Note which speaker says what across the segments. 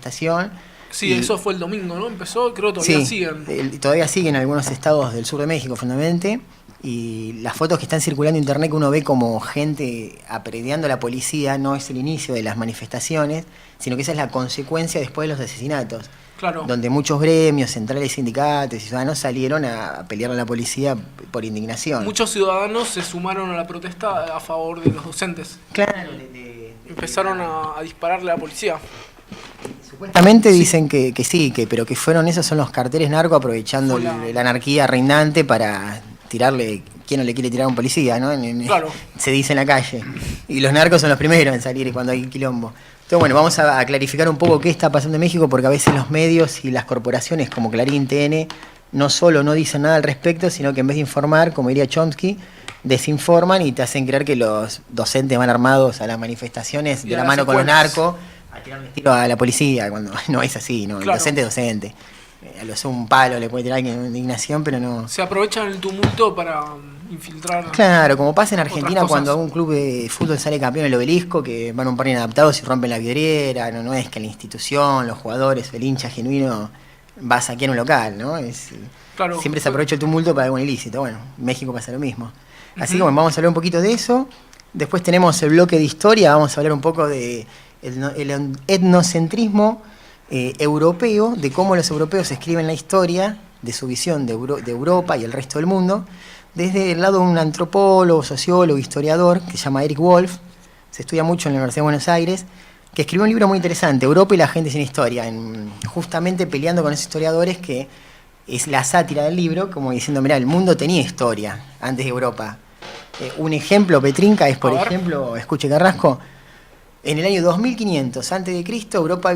Speaker 1: manifestación.
Speaker 2: Sí, eso fue el domingo, ¿no? Empezó, creo que todavía siguen.
Speaker 1: Todavía siguen en algunos estados del sur de México, fundamentalmente. Y las fotos que están circulando en internet, que uno ve como gente aprediando a la policía, no es el inicio de las manifestaciones, sino que esa es la consecuencia después de los asesinatos.
Speaker 2: Claro.
Speaker 1: Donde muchos gremios, centrales, sindicatos y ciudadanos salieron a pelear a la policía por indignación.
Speaker 2: Muchos ciudadanos se sumaron a la protesta a favor de los docentes.
Speaker 1: Claro.
Speaker 2: Empezaron a dispararle a la policía.
Speaker 1: Supuestamente dicen que sí, pero que fueron esos son los carteles narco aprovechando la anarquía reinante para tirarle, ¿quién no le quiere tirar a un policía, no?
Speaker 2: Claro.
Speaker 1: Se dice en la calle. Y los narcos son los primeros en salir cuando hay quilombo. Entonces, bueno, vamos a clarificar un poco qué está pasando en México, porque a veces los medios y las corporaciones como Clarín, TN, no solo no dicen nada al respecto, sino que en vez de informar, como diría Chomsky, desinforman y te hacen creer que los docentes van armados a las manifestaciones de la mano con los narcos a tirarle tiro a la policía, cuando no es así, ¿no? Claro. El docente es docente. A lo sumo un palo le puede tirar a alguien en indignación, pero no.
Speaker 2: Se aprovechan el tumulto para infiltrar.
Speaker 1: Claro, como pasa en Argentina cuando algún club de fútbol sale campeón en el Obelisco, que van un par inadaptados y rompen la vidriera, no es que la institución, los jugadores, el hincha genuino va a saquear un local, ¿no?
Speaker 2: Claro,
Speaker 1: siempre se aprovecha el tumulto para algún ilícito. Bueno, en México pasa lo mismo. Así que bueno, vamos a hablar un poquito de eso. Después tenemos el bloque de historia, vamos a hablar un poco de el etnocentrismo europeo, de cómo los europeos escriben la historia, de su visión de Europa y el resto del mundo, desde el lado de un antropólogo, sociólogo, historiador, que se llama Eric Wolf, se estudia mucho en la Universidad de Buenos Aires, que escribió un libro muy interesante, Europa y la gente sin historia, justamente peleando con esos historiadores, que es la sátira del libro, como diciendo, mirá, el mundo tenía historia antes de Europa. Un ejemplo, Petrinca, es, por ejemplo, escuche Carrasco, en el año 2500 a.C., Europa,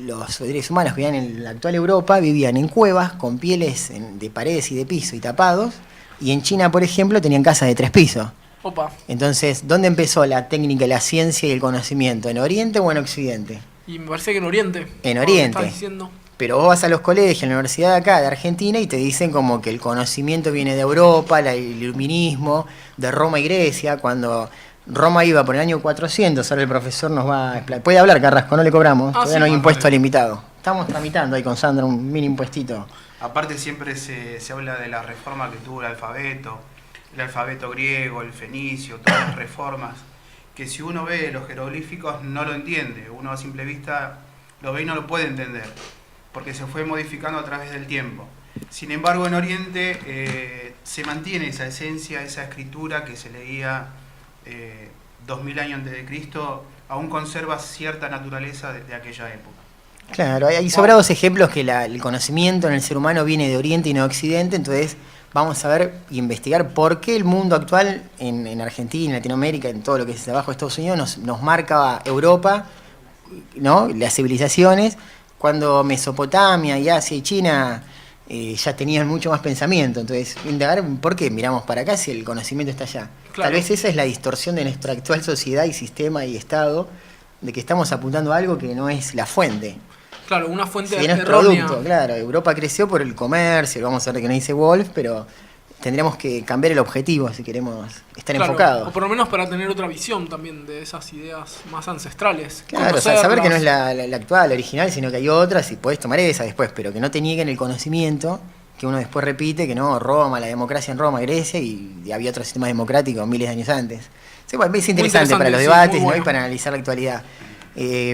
Speaker 1: los seres humanos que vivían en la actual Europa vivían en cuevas con pieles de paredes y de piso y tapados, y en China, por ejemplo, tenían casas de 3 pisos.
Speaker 2: Opa.
Speaker 1: Entonces, ¿dónde empezó la técnica, la ciencia y el conocimiento? ¿En Oriente o en Occidente?
Speaker 2: Y me parece que en Oriente.
Speaker 1: En Oriente.
Speaker 2: ¿Estás diciendo?
Speaker 1: Pero vos vas a los colegios, a la universidad de acá, de Argentina, y te dicen como que el conocimiento viene de Europa, el iluminismo, de Roma y Grecia, cuando Roma iba por el año 400, ahora el profesor nos va a explicar. Puede hablar, Carrasco, no le cobramos, todavía no hay impuesto al invitado. Estamos tramitando ahí con Sandra un mini impuestito.
Speaker 3: Aparte siempre se habla de la reforma que tuvo el alfabeto griego, el fenicio, todas las reformas, que si uno ve los jeroglíficos no lo entiende, uno a simple vista lo ve y no lo puede entender, porque se fue modificando a través del tiempo. Sin embargo, en Oriente se mantiene esa esencia, esa escritura que se leía 2000 años antes de Cristo, aún conserva cierta naturaleza de aquella época.
Speaker 1: Claro, hay sobrados ejemplos que el conocimiento en el ser humano viene de Oriente y no de Occidente, entonces vamos a ver y investigar por qué el mundo actual en Argentina, en Latinoamérica, en todo lo que es abajo de Estados Unidos, nos marca Europa, ¿no? Las civilizaciones, cuando Mesopotamia y Asia y China ya tenían mucho más pensamiento. Entonces, indagar por qué miramos para acá si el conocimiento está allá. Claro. Tal vez esa es la distorsión de nuestra actual sociedad y sistema y Estado, de que estamos apuntando a algo que no es la fuente.
Speaker 2: Claro, una fuente
Speaker 1: errónea. Si no es producto, claro. Europa creció por el comercio, vamos a ver que no dice Wolf, pero tendríamos que cambiar el objetivo si queremos estar enfocados.
Speaker 2: O por lo menos para tener otra visión también de esas ideas más ancestrales.
Speaker 1: Claro, saber que no es la actual, la original, sino que hay otras y podés tomar esa después, pero que no te nieguen el conocimiento, que uno después repite que no, Roma, la democracia en Roma, Grecia, y había otro sistema democrático miles de años antes. Sí, bueno, es interesante para los debates, ¿no? Y para analizar la actualidad.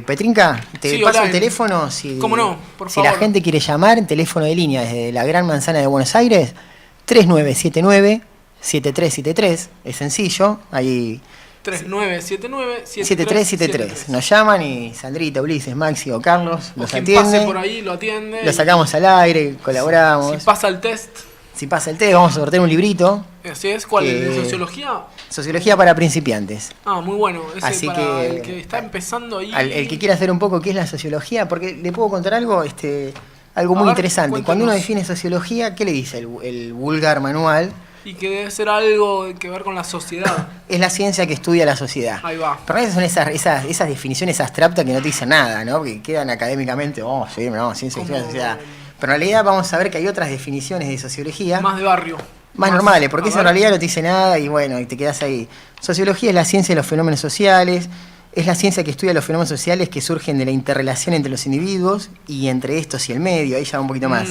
Speaker 1: Petrinca, te paso el teléfono
Speaker 2: ¿Cómo no? Por
Speaker 1: favor. Si la gente quiere llamar, teléfono de línea desde la Gran Manzana de Buenos Aires, 3979-7373, es sencillo, ahí
Speaker 2: 3979-7373.
Speaker 1: Nos llaman y Sandrita, Ulises, Maxi o Carlos los atiende.
Speaker 2: Pase por ahí lo atiende.
Speaker 1: Lo sacamos al aire, colaboramos.
Speaker 2: Si pasa el test.
Speaker 1: Vamos a sortear un librito.
Speaker 2: Así es, ¿cuál? ¿De sociología?
Speaker 1: Sociología para principiantes.
Speaker 2: Ah, muy bueno. Ese
Speaker 1: así
Speaker 2: para
Speaker 1: que
Speaker 2: el que está empezando ahí.
Speaker 1: El que quiera hacer un poco qué es la sociología, porque le puedo contar algo, algo muy interesante.
Speaker 2: Cuéntanos.
Speaker 1: Cuando uno define sociología, ¿qué le dice el vulgar manual?
Speaker 2: Y que debe ser algo que ver con la sociedad.
Speaker 1: Es la ciencia que estudia la sociedad.
Speaker 2: Ahí va.
Speaker 1: Pero esas son esas definiciones abstractas que no te dicen nada, ¿no? Que quedan académicamente, ciencia que estudia la sociedad. Pero en realidad vamos a ver que hay otras definiciones de sociología.
Speaker 2: Más de barrio.
Speaker 1: Más normales, porque eso en realidad no te dice nada y bueno, y te quedas ahí. Sociología es la ciencia de los fenómenos sociales. Es la ciencia que estudia los fenómenos sociales que surgen de la interrelación entre los individuos y entre estos y el medio, ahí ya va un poquito más.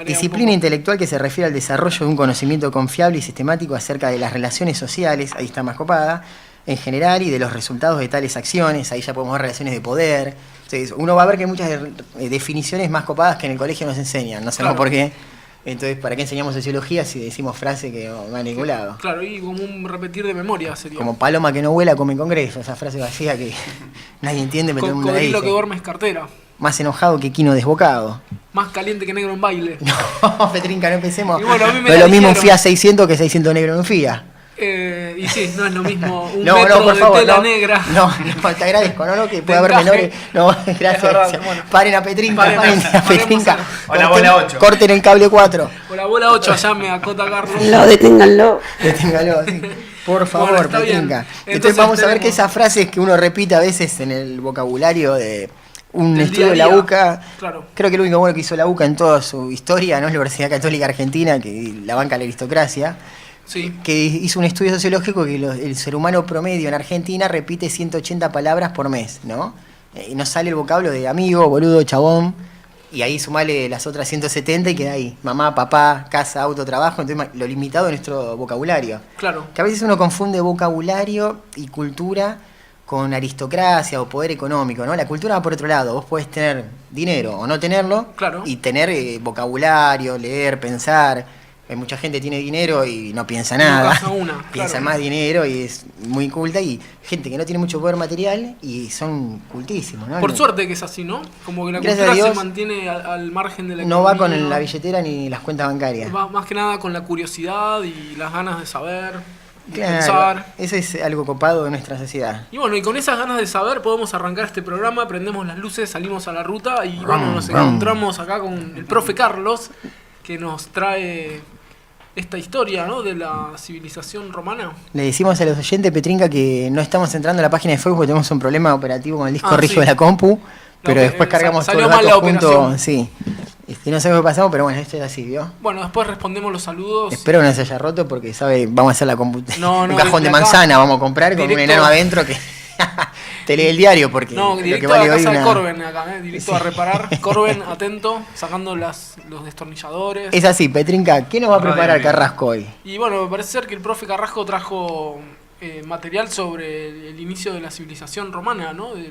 Speaker 1: Disciplina intelectual que se refiere al desarrollo de un conocimiento confiable y sistemático acerca de las relaciones sociales, ahí está más copada, en general, y de los resultados de tales acciones, ahí ya podemos ver relaciones de poder. Entonces, uno va a ver que hay muchas definiciones más copadas que en el colegio nos enseñan, no sabemos por qué. Entonces, ¿para qué enseñamos sociología si decimos frases que no van a ningún lado?
Speaker 2: Claro, y como un repetir de memoria sería.
Speaker 1: Como paloma que no vuela come congreso, esa frase vacía que nadie entiende, pero todo el mundo la dice.
Speaker 2: Cocodrilo que duerme es cartera.
Speaker 1: Más enojado que quino desbocado.
Speaker 2: Más caliente que negro en baile.
Speaker 1: No, Petrinca, no empecemos.
Speaker 2: Y bueno, a mí me
Speaker 1: no es lo mismo un Fiat 600 que 600 negro en un Fiat.
Speaker 2: Y sí, no es lo mismo un metro
Speaker 1: por
Speaker 2: de
Speaker 1: favor,
Speaker 2: tela negra.
Speaker 1: No, te agradezco, no, que puede haber menores. No, gracias.
Speaker 2: Verdad, bueno.
Speaker 1: Paren a Petrinca, paren a Petrinca.
Speaker 3: O la bola 8.
Speaker 1: Corten el cable 4.
Speaker 2: O la bola 8 allá me acota Carlos.
Speaker 1: Deténganlo, sí. Por favor,
Speaker 2: Bueno, está
Speaker 1: Petrinca.
Speaker 2: bien.
Speaker 1: Entonces vamos a ver que
Speaker 2: tenemos-
Speaker 1: esas frases que uno repite a veces en el vocabulario de un
Speaker 2: Del
Speaker 1: estudio de
Speaker 2: día a
Speaker 1: la
Speaker 2: día.
Speaker 1: UCA.
Speaker 2: Claro.
Speaker 1: Creo que lo único bueno que hizo la UCA en toda su historia, ¿no? Es la Universidad Católica Argentina, que la banca la aristocracia.
Speaker 2: Sí.
Speaker 1: Que hizo un estudio sociológico que el ser humano promedio en Argentina repite 180 palabras por mes, ¿no? Y nos sale el vocablo de amigo, boludo, chabón, y ahí sumale las otras 170 y queda ahí. Mamá, papá, casa, auto, trabajo, entonces lo limitado de nuestro vocabulario.
Speaker 2: Claro.
Speaker 1: Que a veces uno confunde vocabulario y cultura con aristocracia o poder económico, ¿no? La cultura va por otro lado, vos podés tener dinero o no tenerlo,
Speaker 2: Claro.
Speaker 1: y tener vocabulario, leer, pensar. Mucha gente tiene dinero y no piensa nada.
Speaker 2: casa una,
Speaker 1: Piensa
Speaker 2: claro.
Speaker 1: más dinero y es muy culta. Y gente que no tiene mucho poder material y son cultísimos, ¿no?
Speaker 2: Por suerte que es así, ¿no? Como que la
Speaker 1: Gracias
Speaker 2: cultura
Speaker 1: a
Speaker 2: se
Speaker 1: Dios,
Speaker 2: mantiene al margen de la
Speaker 1: no va
Speaker 2: economía.
Speaker 1: con la billetera ni las cuentas bancarias.
Speaker 2: Va más que nada con la curiosidad y las ganas de saber, de
Speaker 1: Claro,
Speaker 2: pensar.
Speaker 1: eso es algo copado de nuestra sociedad.
Speaker 2: Y bueno, y con esas ganas de saber podemos arrancar este programa, prendemos las luces, salimos a la ruta y bueno, nos encontramos acá con el profe Carlos, que nos trae esta historia, ¿no? De la civilización romana.
Speaker 1: Le decimos a los oyentes, Petrinca, que no estamos entrando en la página de Facebook porque tenemos un problema operativo con el disco rígido de la compu, pero después cargamos todos
Speaker 2: salió
Speaker 1: los
Speaker 2: mal
Speaker 1: datos
Speaker 2: la
Speaker 1: juntos.
Speaker 2: operación.
Speaker 1: Sí. No sé qué pasamos, pero bueno, esto es así, ¿vio?
Speaker 2: Bueno, después respondemos los saludos.
Speaker 1: Espero que no se haya roto porque, ¿sabe? Vamos a hacer la
Speaker 2: No,
Speaker 1: un cajón de
Speaker 2: acá,
Speaker 1: manzana, vamos a comprar con un
Speaker 2: directo-
Speaker 1: enano adentro que te lee el diario porque
Speaker 2: No,
Speaker 1: lo que
Speaker 2: directo
Speaker 1: vale
Speaker 2: a la
Speaker 1: hoy
Speaker 2: casa de
Speaker 1: una...
Speaker 2: Corben acá, directo
Speaker 1: Sí.
Speaker 2: a reparar. Corben, atento, sacando los destornilladores.
Speaker 1: Es así, Petrinca, ¿qué nos va a
Speaker 3: Radio
Speaker 1: preparar
Speaker 3: Viva.
Speaker 1: Carrasco hoy?
Speaker 2: Y bueno, me parece ser que el profe Carrasco trajo material sobre el inicio de la civilización romana, ¿no? De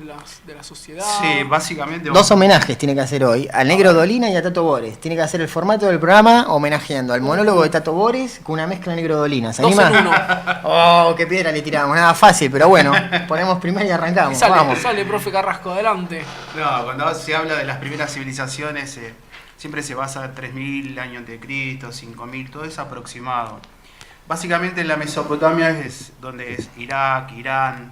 Speaker 2: la sociedad.
Speaker 3: Sí, básicamente.
Speaker 1: Dos homenajes tiene que hacer hoy, al Negro Dolina y a Tato Bores. Tiene que hacer el formato del programa homenajeando al monólogo de Tato Bores con una mezcla de Negro Dolina. ¿Se
Speaker 2: Dos
Speaker 1: anima?
Speaker 2: en uno.
Speaker 1: Oh, qué piedra le tiramos, nada fácil, pero bueno, ponemos primero y arrancamos. Vamos.
Speaker 2: Sale, profe Carrasco, adelante.
Speaker 3: No, cuando se habla de las primeras civilizaciones, siempre se basa en 3000 años antes de Cristo, 5000, todo es aproximado. Básicamente en la Mesopotamia es donde es Irak, Irán.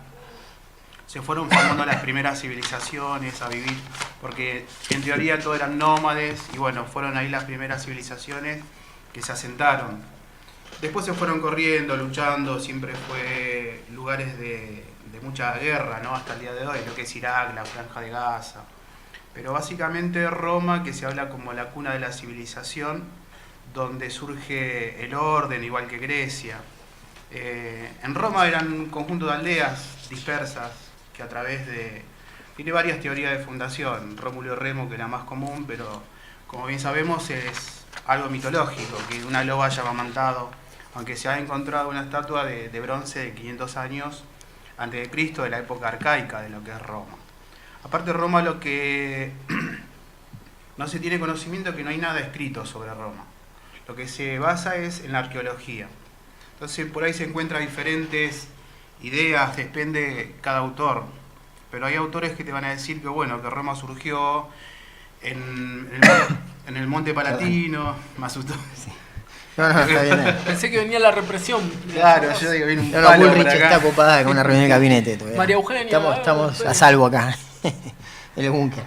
Speaker 3: Se fueron formando las primeras civilizaciones a vivir, porque en teoría todos eran nómades y bueno, fueron ahí las primeras civilizaciones que se asentaron. Después se fueron corriendo, luchando, siempre fue lugares de mucha guerra, ¿no? Hasta el día de hoy, lo que es Irak, la Franja de Gaza. Pero básicamente Roma, que se habla como la cuna de la civilización, donde surge el orden, igual que Grecia. En Roma eran un conjunto de aldeas dispersas que a través de... Tiene varias teorías de fundación, Rómulo y Remo, que es la más común, pero como bien sabemos es algo mitológico, que una loba haya amamantado, aunque se ha encontrado una estatua de bronce de 500 años antes de Cristo, de la época arcaica de lo que es Roma. Aparte Roma, lo que no se tiene conocimiento es que no hay nada escrito sobre Roma. Lo que se basa es en la arqueología. Entonces por ahí se encuentran diferentes ideas, depende cada autor. Pero hay autores que te van a decir que bueno, que Roma surgió en el Monte Palatino, me asustó.
Speaker 1: No, está bien.
Speaker 2: Pensé que venía la represión.
Speaker 3: Claro, yo digo, viene un
Speaker 1: No,
Speaker 3: palo
Speaker 1: Bullrich
Speaker 3: por acá.
Speaker 1: está ocupada con una reunión de gabinete todavía.
Speaker 2: María Eugenia,
Speaker 1: Estamos a salvo acá, en el búnker.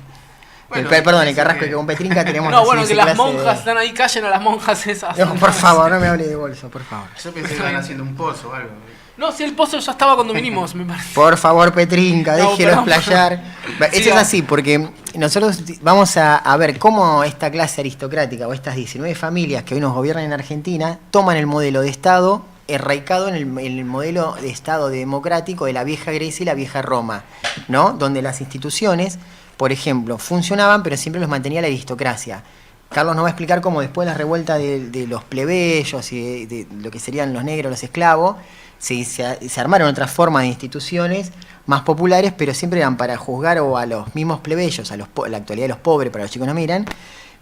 Speaker 3: Bueno,
Speaker 1: Perdón, el
Speaker 3: sí
Speaker 1: Carrasco
Speaker 3: que-
Speaker 1: que con Petrinca tenemos
Speaker 2: No,
Speaker 1: así
Speaker 2: bueno,
Speaker 1: esa
Speaker 2: que las
Speaker 1: clase
Speaker 2: monjas están ahí, callen a las monjas esas.
Speaker 1: No, por favor, no me hable de bolso, por favor.
Speaker 3: Yo pensé que estaban haciendo un pozo o algo.
Speaker 2: No, si el pozo ya estaba cuando vinimos, me parece.
Speaker 1: Por favor, Petrinca,
Speaker 2: No,
Speaker 1: déjelo
Speaker 2: perdón.
Speaker 1: explayar. Eso es
Speaker 2: Siga.
Speaker 1: así, porque nosotros vamos a ver cómo esta clase aristocrática o estas 19 familias que hoy nos gobiernan en Argentina toman el modelo de Estado enraizado en el modelo de Estado democrático de la vieja Grecia y la vieja Roma, ¿no? Donde las instituciones, por ejemplo, funcionaban, pero siempre los mantenía la aristocracia. Carlos nos va a explicar cómo después de la revuelta de los plebeyos y de lo que serían los negros, los esclavos, se armaron otras formas de instituciones más populares, pero siempre eran para juzgar o a los mismos plebeyos, la actualidad de los pobres, para los chicos no miran,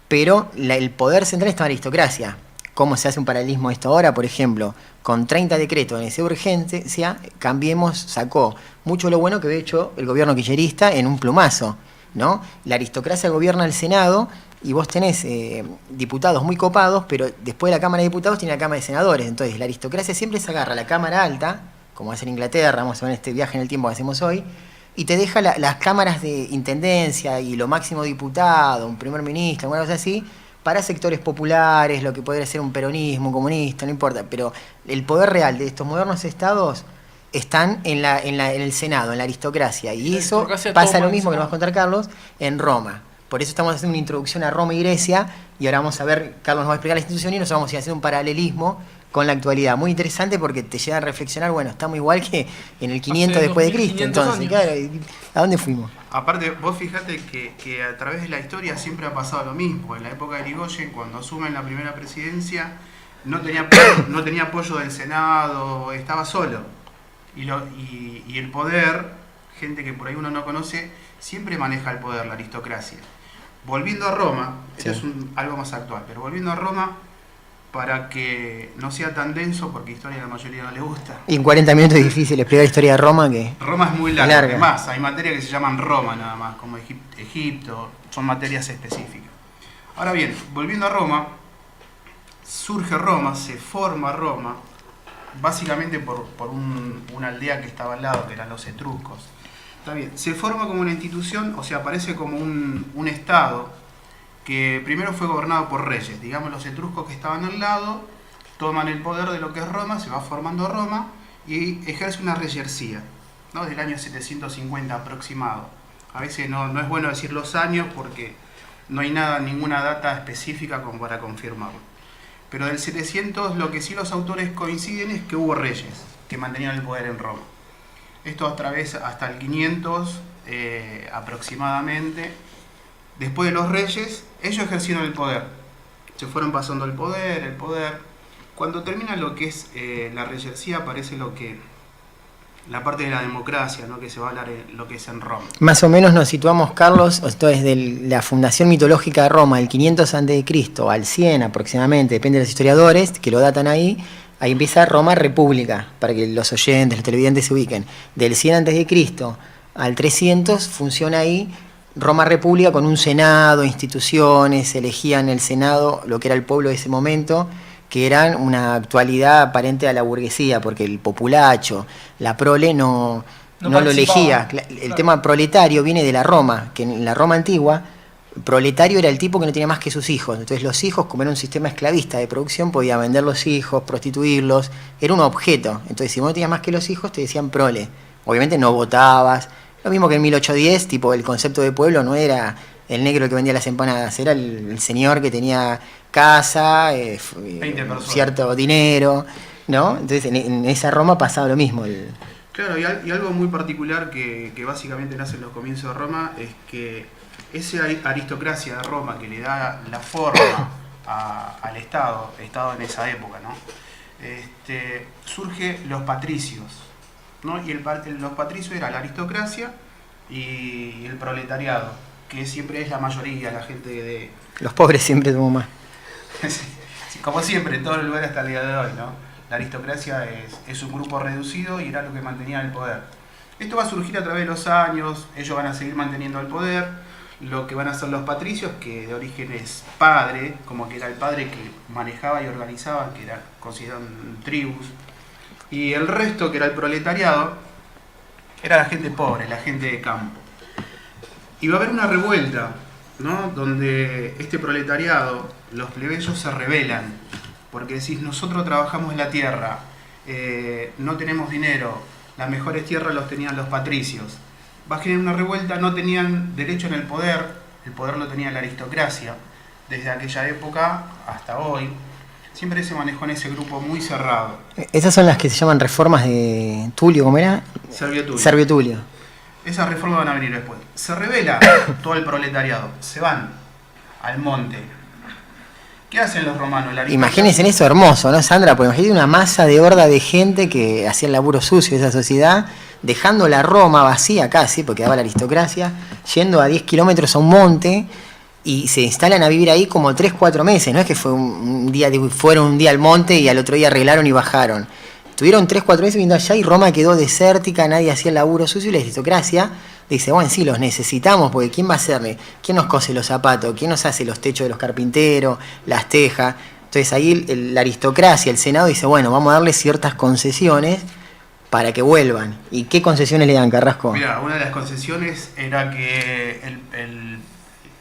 Speaker 1: pero el poder central estaba en la aristocracia. ¿Cómo se hace un paralelismo de esto ahora? Por ejemplo, con 30 decretos de necesidad de urgencia, Cambiemos sacó mucho lo bueno que había hecho el gobierno kirchnerista en un plumazo, ¿no? La aristocracia gobierna el Senado y vos tenés diputados muy copados, pero después de la Cámara de Diputados tiene la Cámara de Senadores. Entonces la aristocracia siempre se agarra a la Cámara Alta, como hace en Inglaterra, vamos a ver este viaje en el tiempo que hacemos hoy, y te deja las cámaras de intendencia y lo máximo diputado, un primer ministro, alguna cosa así, para sectores populares, lo que podría ser un peronismo, un comunista, no importa, pero el poder real de estos modernos estados están en el Senado, en la aristocracia, y eso pasa lo mismo que nos va a contar Carlos en Roma. Por eso estamos haciendo una introducción a Roma y Grecia, y ahora vamos a ver, Carlos nos va a explicar la institución y nos vamos a ir a hacer un paralelismo con la actualidad. Muy interesante porque te lleva a reflexionar, bueno, estamos igual que en el 500 después de Cristo, entonces, claro, ¿a dónde fuimos?
Speaker 3: Aparte, vos fijate que a través de la historia siempre ha pasado lo mismo. En la época de Irigoyen, cuando asumen la primera presidencia, no tenía apoyo del Senado, estaba solo. Y el poder, gente que por ahí uno no conoce, siempre maneja el poder, la aristocracia. Volviendo a Roma,
Speaker 1: Sí.
Speaker 3: esto es algo más actual, pero volviendo a Roma, para que no sea tan denso, porque historia a la mayoría no le gusta.
Speaker 1: Y en 40 minutos es difícil explicar la historia de Roma, que
Speaker 3: Roma es muy larga,
Speaker 1: larga.
Speaker 3: además, hay materias que se llaman Roma nada más, como Egipto, son materias específicas. Ahora bien, volviendo a Roma, surge Roma, se forma Roma, básicamente por una aldea que estaba al lado, que eran los etruscos. Está bien, se forma como una institución, o sea, aparece como un estado que primero fue gobernado por reyes. Digamos, los etruscos que estaban al lado toman el poder de lo que es Roma, se va formando Roma y ejerce una reyersía, ¿no? Del año 750 aproximado. A veces no es bueno decir los años porque no hay ninguna data específica como para confirmarlo. Pero del 700 lo que sí los autores coinciden es que hubo reyes que mantenían el poder en Roma. Esto hasta el 500 aproximadamente. Después de los reyes, ellos ejercieron el poder. Se fueron pasando el poder. Cuando termina lo que es la reyersía, aparece la parte de la democracia, ¿no? Que se va a hablar lo que es en Roma.
Speaker 1: más o menos nos situamos, Carlos, esto es de la fundación mitológica de Roma, el 500 a.C. al 100 aproximadamente, depende de los historiadores, que lo datan ahí empieza Roma República, para que los oyentes, los televidentes se ubiquen. Del 100 a.C. al 300 funciona ahí Roma República con un senado, instituciones, se elegían el senado, lo que era el pueblo de ese momento, que eran una actualidad aparente a la burguesía, porque el populacho, la prole no lo elegía. El tema proletario viene de la Roma, que en la Roma antigua, proletario era el tipo que no tenía más que sus hijos. Entonces los hijos, como era un sistema esclavista de producción, podía vender los hijos, prostituirlos, era un objeto. Entonces si vos no tenías más que los hijos, te decían prole. Obviamente no votabas. Lo mismo que en 1810, tipo, el concepto de pueblo no era el negro que vendía las empanadas, era el señor que tenía casa, cierto dinero, ¿no? Entonces en esa Roma pasaba lo mismo.
Speaker 3: Claro, y algo muy particular que básicamente nace en los comienzos de Roma es que esa aristocracia de Roma que le da la forma al Estado en esa época, ¿no? Surge los patricios, ¿no? Y los patricios era la aristocracia y el proletariado, que siempre es la mayoría, la gente de...
Speaker 1: Los pobres siempre tuvo más.
Speaker 3: Como siempre, en todos los lugares hasta el día de hoy, ¿no? La aristocracia es un grupo reducido y era lo que mantenía el poder. Esto va a surgir a través de los años, ellos van a seguir manteniendo el poder, lo que van a hacer los patricios, que de origen es padre, como que era el padre que manejaba y organizaba, que era considerado tribus, y el resto, que era el proletariado, era la gente pobre, la gente de campo. Y va a haber una revuelta, ¿no? Donde este proletariado, los plebeyos se rebelan, porque decís, nosotros trabajamos en la tierra, no tenemos dinero, las mejores tierras los tenían los patricios. Va a generar una revuelta, no tenían derecho en el poder lo tenía la aristocracia, desde aquella época hasta hoy. Siempre se manejó en ese grupo muy cerrado.
Speaker 1: Esas son las que se llaman reformas de Tulio, ¿cómo era?
Speaker 3: Servio Tulio.
Speaker 1: Servio Tulio.
Speaker 3: Esas reformas van a venir después. Se revela todo el proletariado. Se van al monte. ¿Qué hacen los romanos?
Speaker 1: Imagínense eso hermoso, ¿no, Sandra? Porque imagínense una masa de horda de gente que hacía el laburo sucio de esa sociedad, dejando la Roma vacía casi, porque daba la aristocracia, yendo a 10 kilómetros a un monte y se instalan a vivir ahí como 3-4 meses. No es que fue fueron un día al monte y al otro día arreglaron y bajaron. Estuvieron 3-4 meses viviendo allá y Roma quedó desértica, nadie hacía el laburo sucio y la aristocracia dice, bueno, sí, los necesitamos, porque ¿quién va a hacerle? ¿Quién nos cose los zapatos? ¿Quién nos hace los techos de los carpinteros, las tejas? Entonces ahí la aristocracia, el Senado dice, bueno, vamos a darle ciertas concesiones para que vuelvan. ¿Y qué concesiones le dan, Carrasco?
Speaker 3: Mira, una de las concesiones era que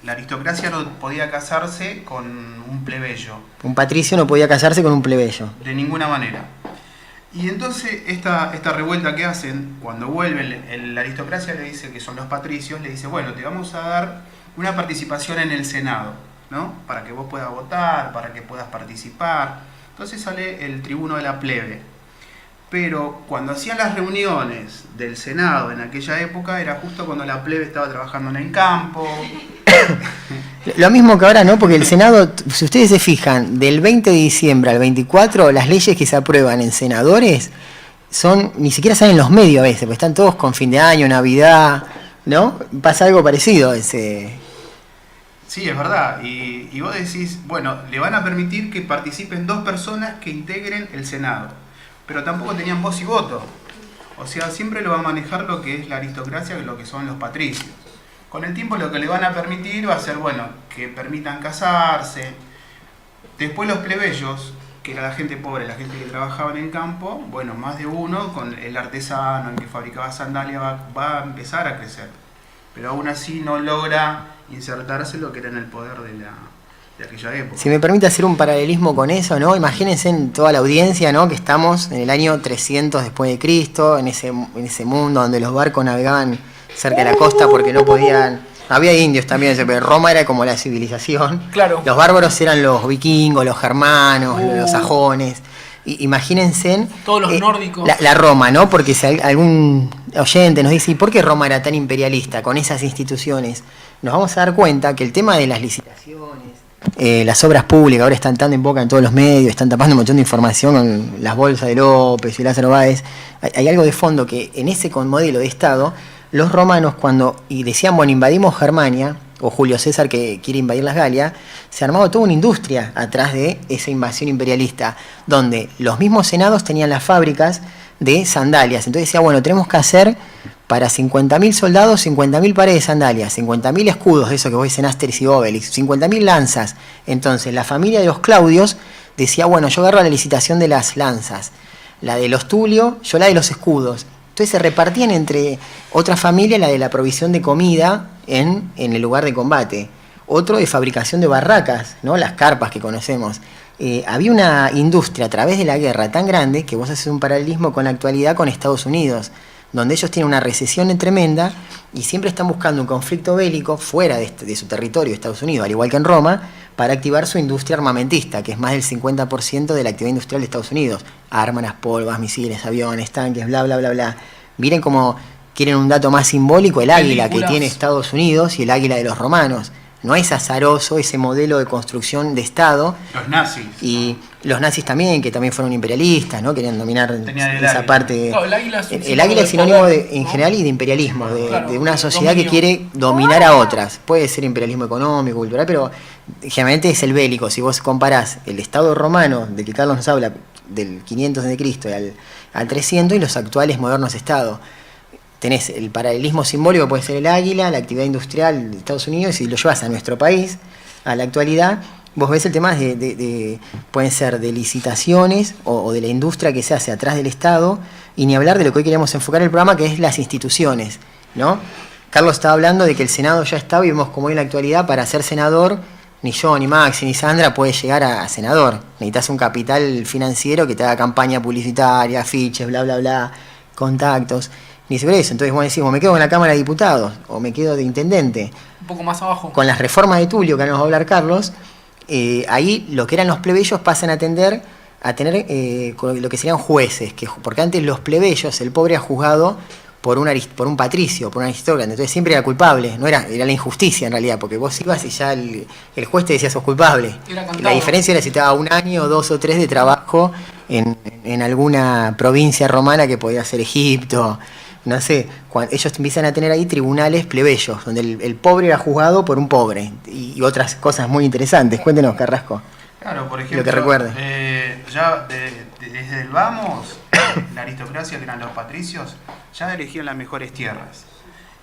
Speaker 3: la aristocracia no podía casarse con un plebeyo.
Speaker 1: Un patricio no podía casarse con un plebeyo.
Speaker 3: De ninguna manera. Y entonces esta revuelta que hacen, cuando vuelve la aristocracia le dice que son los patricios, le dice, bueno, te vamos a dar una participación en el Senado, ¿no? Para que vos puedas votar, para que puedas participar. Entonces sale el tribuno de la plebe. Pero cuando hacían las reuniones del Senado en aquella época, era justo cuando la plebe estaba trabajando en el campo.
Speaker 1: Lo mismo que ahora, ¿no? Porque el Senado, si ustedes se fijan, del 20 de diciembre al 24, las leyes que se aprueban en senadores ni siquiera salen en los medios a veces, porque están todos con fin de año, Navidad, ¿no? Pasa algo parecido a ese.
Speaker 3: Sí, es verdad. Y vos decís, bueno, le van a permitir que participen 2 personas que integren el Senado, pero tampoco tenían voz y voto. O sea, siempre lo va a manejar lo que es la aristocracia, lo que son los patricios. Con el tiempo lo que le van a permitir va a ser, bueno, que permitan casarse. Después los plebeyos, que era la gente pobre, la gente que trabajaba en el campo, bueno, más de uno, con el artesano, el que fabricaba sandalias, va a empezar a crecer. Pero aún así no logra insertarse lo que era en el poder de aquella época.
Speaker 1: Si me permite hacer un paralelismo con eso, ¿no? Imagínense en toda la audiencia, ¿no? Que estamos en el año 300 después de Cristo, en ese mundo donde los barcos navegaban cerca de la costa porque no podían. Había indios también, pero Roma era como la civilización.
Speaker 2: Claro.
Speaker 1: Los bárbaros eran los vikingos, los germanos, los sajones. Imagínense.
Speaker 2: Todos los nórdicos.
Speaker 1: La Roma, ¿no? Porque si algún oyente nos dice, ¿y por qué Roma era tan imperialista con esas instituciones? Nos vamos a dar cuenta que el tema de las licitaciones, las obras públicas, ahora están tan en boca en todos los medios, están tapando un montón de información con las bolsas de López y Lázaro Báez. Hay algo de fondo que en ese modelo de Estado, los romanos y decían, bueno, invadimos Germania, o Julio César que quiere invadir las Galias, se armaba toda una industria atrás de esa invasión imperialista, donde los mismos senados tenían las fábricas de sandalias. Entonces decía, bueno, tenemos que hacer para 50.000 soldados 50.000 pares de sandalias, 50.000 escudos, eso que vos dicen Asterix y Obelix, 50.000 lanzas. Entonces la familia de los Claudios decía, bueno, yo agarro la licitación de las lanzas, la de los Tulio, yo la de los escudos. Entonces se repartían entre otra familia la de la provisión de comida en el lugar de combate, otro de fabricación de barracas, ¿no? Las carpas que conocemos. Había una industria a través de la guerra tan grande que vos haces un paralelismo con la actualidad con Estados Unidos, donde ellos tienen una recesión tremenda y siempre están buscando un conflicto bélico fuera de su territorio, Estados Unidos, al igual que en Roma, para activar su industria armamentista, que es más del 50% de la actividad industrial de Estados Unidos. Armas, polvas, misiles, aviones, tanques, bla, bla, bla, bla. Miren cómo quieren un dato más simbólico, el águila que tiene Estados Unidos y el águila de los romanos. No es azaroso ese modelo de construcción de Estado.
Speaker 3: Los nazis.
Speaker 1: Y los nazis también, que también fueron imperialistas, ¿no? Querían dominar esa parte.
Speaker 2: No, el
Speaker 1: águila es sinónimo en general y de imperialismo, de una sociedad que quiere dominar a otras. Puede ser imperialismo económico, cultural, pero generalmente es el bélico. Si vos comparás el Estado romano, del que Carlos nos habla, del 500 a.C. al 300, y los actuales modernos Estados. Tenés el paralelismo simbólico, puede ser el águila, la actividad industrial de Estados Unidos, y lo llevas a nuestro país, a la actualidad, vos ves el tema pueden ser de licitaciones o de la industria que se hace atrás del Estado, y ni hablar de lo que hoy queremos enfocar el programa, que es las instituciones, ¿no? Carlos estaba hablando de que el Senado ya estaba, y vemos como hoy en la actualidad, para ser senador, ni yo, ni Maxi, ni Sandra puede llegar a senador. Necesitas un capital financiero que te haga campaña publicitaria, afiches, bla, bla, bla, contactos. Ni siquiera eso. Entonces vos decís, me quedo en la Cámara de Diputados, o me quedo de intendente.
Speaker 2: Un poco más abajo.
Speaker 1: Con las reformas de Tulio, que ahora nos va a hablar Carlos, ahí lo que eran los plebeyos pasan a tener lo que serían jueces, porque antes los plebeyos, el pobre era juzgado por un patricio, por un aristócrata, entonces siempre era culpable, era la injusticia en realidad, porque vos ibas y ya el juez te decía sos culpable. La diferencia era si te daba 1 año, 2 o 3 de trabajo en alguna provincia romana que podía ser Egipto, no sé, ellos empiezan a tener ahí tribunales plebeyos, donde el pobre era juzgado por un pobre, y otras cosas muy interesantes. Cuéntenos, Carrasco.
Speaker 3: Claro, por ejemplo,
Speaker 1: lo que recuerde.
Speaker 3: Ya desde el vamos, la aristocracia, que eran los patricios, ya elegían las mejores tierras.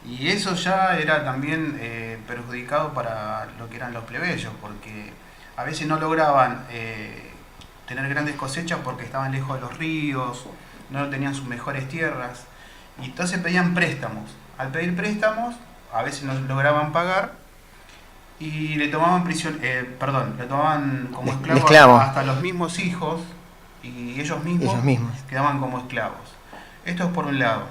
Speaker 3: Y eso ya era también perjudicado para lo que eran los plebeyos, porque a veces no lograban tener grandes cosechas porque estaban lejos de los ríos, no tenían sus mejores tierras, y entonces pedían préstamos. Al pedir préstamos, a veces no lograban pagar, y le tomaban le tomaban como esclavos hasta los mismos hijos, y ellos mismos quedaban como esclavos. Esto es por un lado.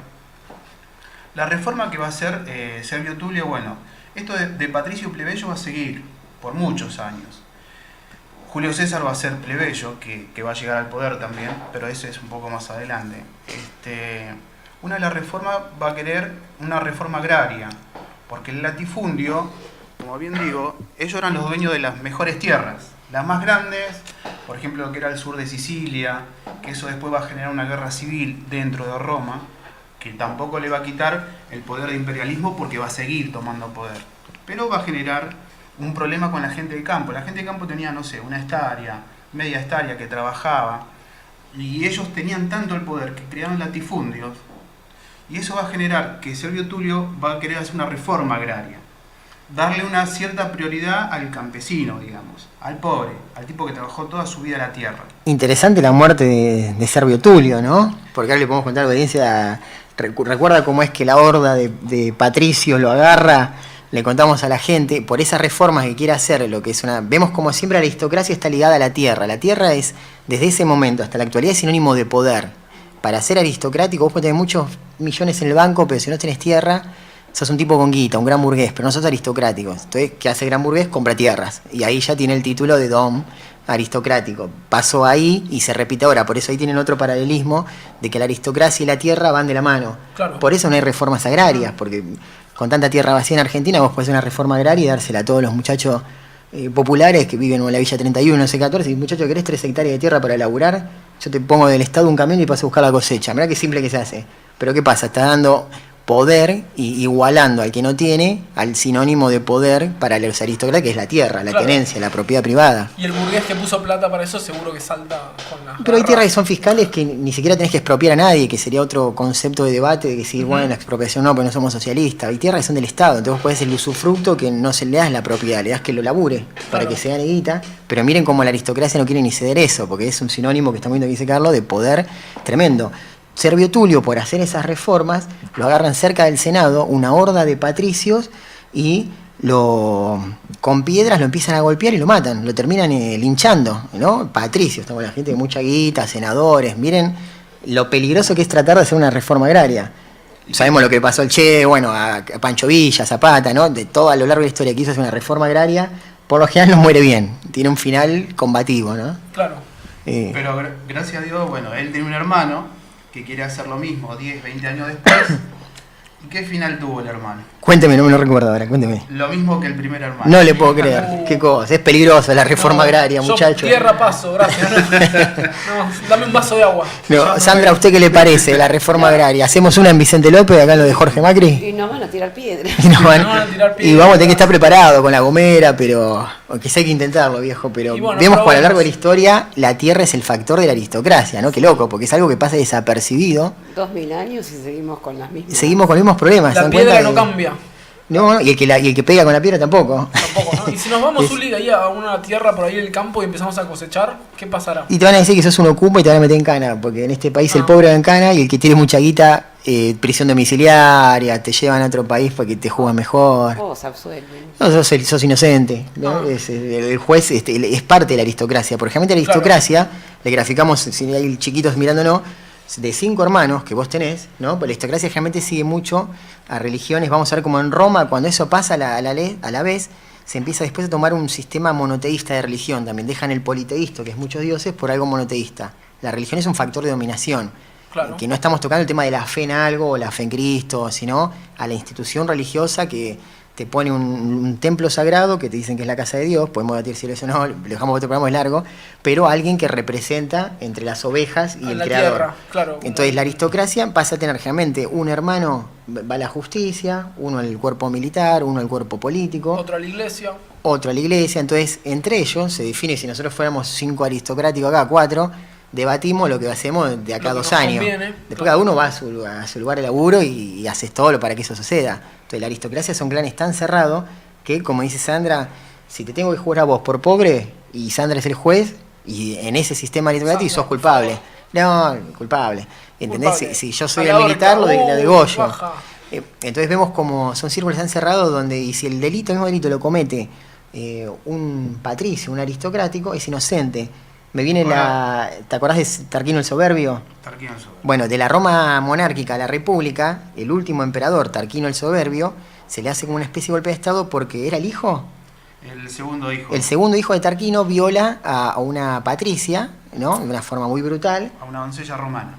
Speaker 3: La reforma que va a hacer Servio Tulio, bueno, esto de patricio y plebeyo va a seguir por muchos años. Julio César va a ser plebeyo, que va a llegar al poder también, pero ese es un poco más adelante. Una de las reformas va a querer una reforma agraria, porque el latifundio, como bien digo, ellos eran los dueños de las mejores tierras, las más grandes, por ejemplo lo que era el sur de Sicilia, que eso después va a generar una guerra civil dentro de Roma, que tampoco le va a quitar el poder de imperialismo porque va a seguir tomando poder, pero va a generar un problema con la gente del campo. La gente del campo tenía, no sé, 1 hectárea, media hectárea que trabajaba, y ellos tenían tanto el poder que creaban latifundios, y eso va a generar que Servio Tulio va a querer hacer una reforma agraria, darle una cierta prioridad al campesino, digamos, al pobre, al tipo que trabajó toda su vida la tierra.
Speaker 1: Interesante la muerte de Servio Tulio, ¿no? Porque ahora le podemos contar a la audiencia, recuerda cómo es que la horda de patricios lo agarra, le contamos a la gente, por esas reformas que quiere hacer, vemos como siempre la aristocracia está ligada a la tierra es, desde ese momento hasta la actualidad, es sinónimo de poder. Para ser aristocrático, vos podés tener muchos millones en el banco, pero si no tenés tierra, sos un tipo con guita, un gran burgués, pero no sos aristocráticos. Entonces, ¿qué hace el gran burgués? Compra tierras. Y ahí ya tiene el título de don aristocrático. Pasó ahí y se repite ahora. Por eso ahí tienen otro paralelismo de que la aristocracia y la tierra van de la mano. Claro. Por eso no hay reformas agrarias, porque con tanta tierra vacía en Argentina vos podés hacer una reforma agraria y dársela a todos los muchachos populares que viven en la Villa 31, C14. Y muchacho, ¿querés 3 hectáreas de tierra para laburar? Yo te pongo del Estado un camión y paso a buscar la cosecha. Mirá qué simple que se hace. Pero ¿qué pasa? Está dando poder y igualando al que no tiene al sinónimo de poder para los aristócratas, que es la tierra, la tenencia, la propiedad privada.
Speaker 2: Y el burgués que puso plata para eso seguro que salta con las
Speaker 1: Pero hay tierras que son fiscales que ni siquiera tenés que expropiar a nadie, que sería otro concepto de debate de que decir, bueno, la expropiación no, porque no somos socialistas. Hay tierras que son del Estado, entonces vos podés el usufructo que no se le das la propiedad, le das que lo labure para que se gane guita. Pero miren cómo la aristocracia no quiere ni ceder eso, porque es un sinónimo que está viendo que dice Carlos de poder tremendo. Servio Tulio, por hacer esas reformas, lo agarran cerca del Senado, una horda de patricios, y con piedras lo empiezan a golpear y lo matan, lo terminan linchando, ¿no? Patricios, estamos la gente de mucha guita, senadores, miren lo peligroso que es tratar de hacer una reforma agraria. Sabemos lo que pasó al Che, bueno, a Pancho Villa, Zapata, ¿no? De todo a lo largo de la historia que hizo hacer una reforma agraria, por lo general no muere bien, tiene un final combativo, ¿no?
Speaker 2: Claro.
Speaker 3: Pero gracias a Dios, bueno, él tiene un hermano que quiere hacer lo mismo 10, 20 años después. ¿Y qué final tuvo el hermano?
Speaker 1: Cuénteme, no me lo recuerdo ahora, cuénteme.
Speaker 3: Lo mismo que el primer hermano.
Speaker 1: No le puedo creer, qué cosa, es peligroso la reforma agraria, muchachos.
Speaker 2: Tierra paso, gracias. No, dame un vaso de agua.
Speaker 1: No, Sandra, ¿a usted qué le parece la reforma agraria? ¿Hacemos una en Vicente López, acá en lo de Jorge Macri?
Speaker 4: Y nos van a tirar piedras.
Speaker 1: Y vamos a tener que estar preparados con la gomera, pero aunque sea hay que intentarlo, viejo. Pero bueno, vemos que a lo largo de la historia la tierra es el factor de la aristocracia, ¿no? Qué loco, porque es algo que pasa desapercibido.
Speaker 4: 2000 años y seguimos con las mismas.
Speaker 1: Seguimos con los mismos problemas.
Speaker 2: La piedra no cambia.
Speaker 1: No, y el que pega con la piedra tampoco.
Speaker 2: Tampoco, ¿no? Y si nos vamos, Uli, ahí a una tierra por ahí en el campo y empezamos a cosechar, ¿qué pasará? Y
Speaker 1: te van a decir que sos un ocupa y te van a meter en cana, porque en este país el pobre va en cana y el que tiene mucha guita, prisión domiciliaria, te llevan a otro país porque te juegan mejor.
Speaker 4: Vos absuelven.
Speaker 1: No, sos inocente, ¿no? El juez es parte de la aristocracia. Por ejemplo, la aristocracia, le graficamos, si hay chiquitos mirándonos, de 5 hermanos que vos tenés, ¿no? Pues la aristocracia generalmente sigue mucho a religiones. Vamos a ver como en Roma, cuando eso pasa a la vez, se empieza después a tomar un sistema monoteísta de religión también. Dejan el politeísto, que es muchos dioses, por algo monoteísta. La religión es un factor de dominación.
Speaker 2: Claro.
Speaker 1: Que no estamos tocando el tema de la fe en algo o la fe en Cristo, sino a la institución religiosa que te pone un templo sagrado que te dicen que es la casa de Dios, podemos debatir si eso no, lo dejamos otro programa, es largo, pero alguien que representa entre las ovejas y el creador.
Speaker 2: Tierra, claro.
Speaker 1: Entonces la aristocracia pasa a tener generalmente un hermano va a la justicia, uno al cuerpo militar, uno al cuerpo político,
Speaker 2: Otro a la iglesia.
Speaker 1: otro a la iglesia. Entonces entre ellos se define, si nosotros fuéramos 5 aristocráticos acá, 4, debatimos lo que hacemos de acá a
Speaker 2: Lo que
Speaker 1: 2
Speaker 2: nos
Speaker 1: años.
Speaker 2: conviene,
Speaker 1: Después
Speaker 2: claro.
Speaker 1: cada uno va a su lugar de laburo y haces todo para que eso suceda. Entonces la aristocracia son clanes tan cerrados que, como dice Sandra, si te tengo que jugar a vos por pobre y Sandra es el juez, y en ese sistema aristocrático sos culpable. No, culpable. ¿Entendés?
Speaker 2: Culpable.
Speaker 1: Si yo soy
Speaker 2: A la
Speaker 1: el militar,
Speaker 2: horca.
Speaker 1: la degollo.
Speaker 2: Baja.
Speaker 1: Entonces vemos como son círculos tan cerrados donde, y si el mismo delito lo comete un patricio, un aristocrático, es inocente. Me viene ¿te acordás de Tarquino el Soberbio?
Speaker 3: Tarquino el Soberbio.
Speaker 1: Bueno, de la Roma monárquica a la República, el último emperador, Tarquino el Soberbio, se le hace como una especie de golpe de estado porque era el hijo.
Speaker 3: El segundo hijo.
Speaker 1: El segundo hijo de Tarquino viola a una patricia, ¿no? De una forma muy brutal.
Speaker 3: A una doncella romana.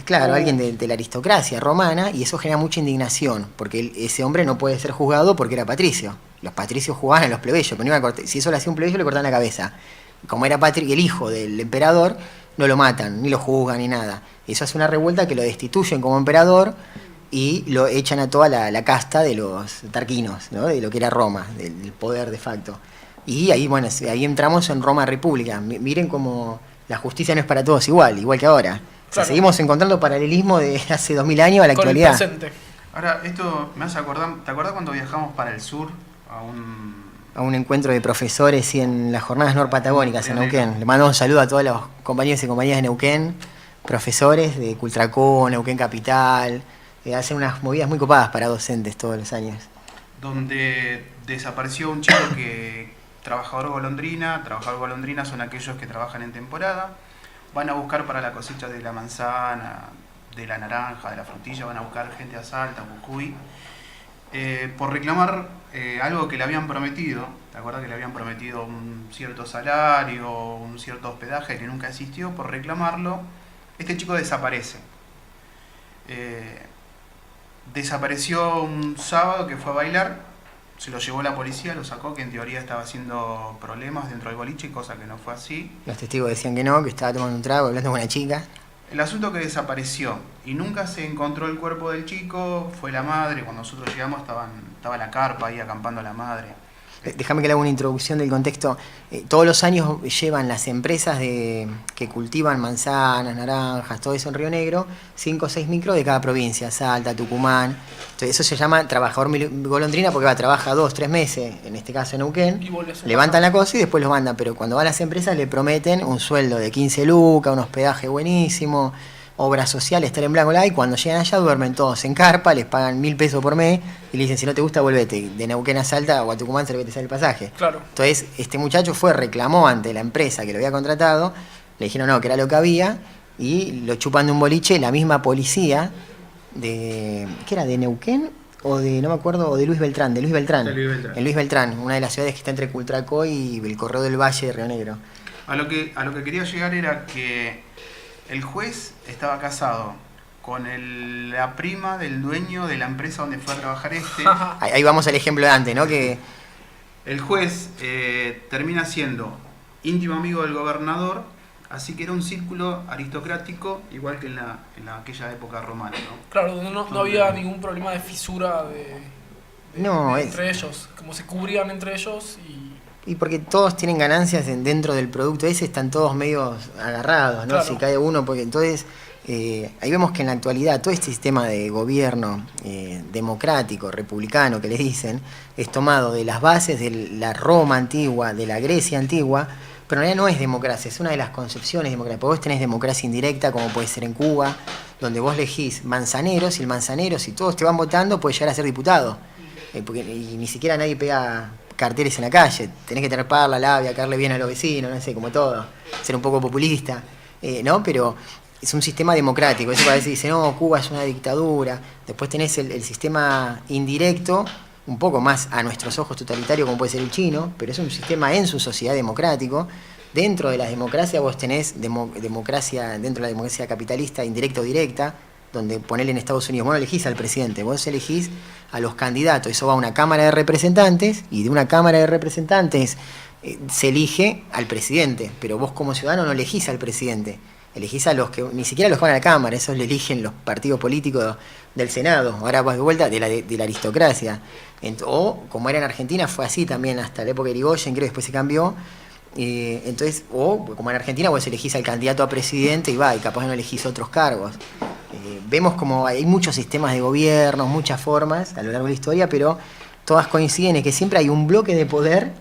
Speaker 1: Claro, alguien de la aristocracia romana, y eso genera mucha indignación, porque ese hombre no puede ser juzgado porque era patricio. Los patricios juzgaban a los plebeyos, pero no iban a cortar, si eso lo hacía un plebeyo le cortaban la cabeza. Como era el hijo del emperador, no lo matan, ni lo juzgan, ni nada. Eso hace una revuelta que lo destituyen como emperador y lo echan a toda la casta de los tarquinos, ¿no? De lo que era Roma, del poder de facto. Y ahí, bueno, ahí entramos en Roma República. Miren cómo la justicia no es para todos igual que ahora. O sea,
Speaker 2: Claro.
Speaker 1: seguimos encontrando paralelismo de hace 2000 años a la
Speaker 2: Con el
Speaker 1: actualidad.
Speaker 2: presente.
Speaker 3: Ahora, esto me hace acordar. ¿Te acuerdas cuando viajamos para el sur?
Speaker 1: A un encuentro de profesores y en las jornadas norpatagónicas en Neuquén. Le mando un saludo a todos los compañeros y compañeras de Neuquén, profesores de Cultracó, Neuquén Capital. Hacen unas movidas muy copadas para docentes todos los años.
Speaker 3: Donde desapareció un chico que trabajador golondrina son aquellos que trabajan en temporada, van a buscar para la cosecha de la manzana, de la naranja, de la frutilla, van a buscar gente a Salta, a Jujuy, por reclamar algo que le habían prometido. ¿Te acuerdas que le habían prometido un cierto salario, un cierto hospedaje que nunca existió? Por reclamarlo, este chico desaparece. Desapareció un sábado que fue a bailar, se lo llevó la policía, lo sacó, que en teoría estaba haciendo problemas dentro del boliche, cosa que no fue así.
Speaker 1: Los testigos decían que no, que estaba tomando un trago, hablando con una chica.
Speaker 3: El asunto que desapareció y nunca se encontró el cuerpo del chico fue la madre. Cuando nosotros llegamos estaba la carpa ahí acampando la madre.
Speaker 1: Déjame que le haga una introducción del contexto. Todos los años llevan las empresas que cultivan manzanas, naranjas, todo eso en Río Negro, 5 o 6 micros de cada provincia, Salta, Tucumán. Entonces eso se llama trabajador golondrina porque trabaja 2 o 3 meses, en este caso en Neuquén,
Speaker 2: Y vuelve a su
Speaker 1: levantan
Speaker 2: casa.
Speaker 1: la cosa y después los mandan. Pero cuando van las empresas le prometen un sueldo de 15 lucas, un hospedaje buenísimo, obras sociales, estar en blanco, y cuando llegan allá duermen todos en carpa, les pagan 1.000 pesos por mes y le dicen, si no te gusta, volvete. De Neuquén a Salta o a Tucumán, se le sale el pasaje.
Speaker 2: Claro.
Speaker 1: Entonces, este muchacho reclamó ante la empresa que lo había contratado, le dijeron no, que era lo que había, y lo chupan de un boliche, la misma policía ¿qué era? ¿De Neuquén? O no me acuerdo, o de Luis Beltrán. En Luis Beltrán, una de las ciudades que está entre Cultracó y el Correo del Valle de Río Negro.
Speaker 3: A lo que quería llegar era que el juez estaba casado con la prima del dueño de la empresa donde fue a trabajar este.
Speaker 1: Ahí vamos al ejemplo de antes, ¿no? Que
Speaker 3: El juez termina siendo íntimo amigo del gobernador, así que era un círculo aristocrático, igual que en aquella época romana, ¿no?
Speaker 2: Claro, donde no había ningún problema de fisura entre ellos. Como se cubrían entre ellos
Speaker 1: y porque todos tienen ganancias dentro del producto ese, están todos medio agarrados, ¿no?
Speaker 2: Claro.
Speaker 1: Si cae uno, porque entonces ahí vemos que en la actualidad todo este sistema de gobierno democrático, republicano que les dicen, es tomado de las bases de la Roma antigua, de la Grecia antigua, pero en realidad no es democracia, es una de las concepciones de democracia. Porque vos tenés democracia indirecta, como puede ser en Cuba, donde vos elegís manzaneros, y el manzanero, si todos te van votando, puede llegar a ser diputado. Y ni siquiera nadie pega carteles en la calle, tenés que tener parla, labia, caerle bien a los vecinos, no sé, como todo, ser un poco populista, ¿no? Pero es un sistema democrático. Eso parece que dice, no, Cuba es una dictadura. Después tenés el sistema indirecto, un poco más a nuestros ojos totalitario como puede ser el chino, pero es un sistema en su sociedad democrático. Dentro de las democracias vos tenés democracia, dentro de la democracia capitalista, indirecta o directa, donde ponele en Estados Unidos, vos no elegís al presidente, vos elegís a los candidatos, eso va a una Cámara de Representantes, y de una Cámara de Representantes se elige al presidente, pero vos como ciudadano no elegís al presidente, elegís a los que, ni siquiera los que van a la Cámara, esos lo eligen los partidos políticos del Senado, ahora vas de vuelta de la aristocracia. O como era en Argentina, fue así también hasta la época de Irigoyen, creo que después se cambió. Entonces, o como en Argentina vos elegís al candidato a presidente y capaz no elegís otros cargos. Vemos como hay muchos sistemas de gobierno, muchas formas a lo largo de la historia, pero todas coinciden en que siempre hay un bloque de poder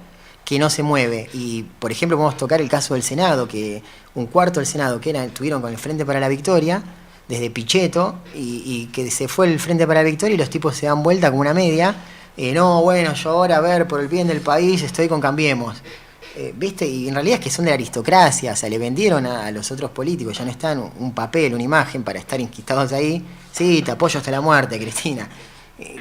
Speaker 1: que no se mueve. Y, por ejemplo, podemos tocar el caso del Senado, que un cuarto del Senado que estuvieron con el Frente para la Victoria, desde Pichetto, y que se fue el Frente para la Victoria y los tipos se dan vuelta como una media. No, bueno, yo ahora, a ver, por el bien del país, estoy con Cambiemos. ¿Viste? Y en realidad es que son de la aristocracia, o sea, le vendieron a los otros políticos, ya no están un papel, una imagen para estar enquistados ahí. Sí, te apoyo hasta la muerte, Cristina.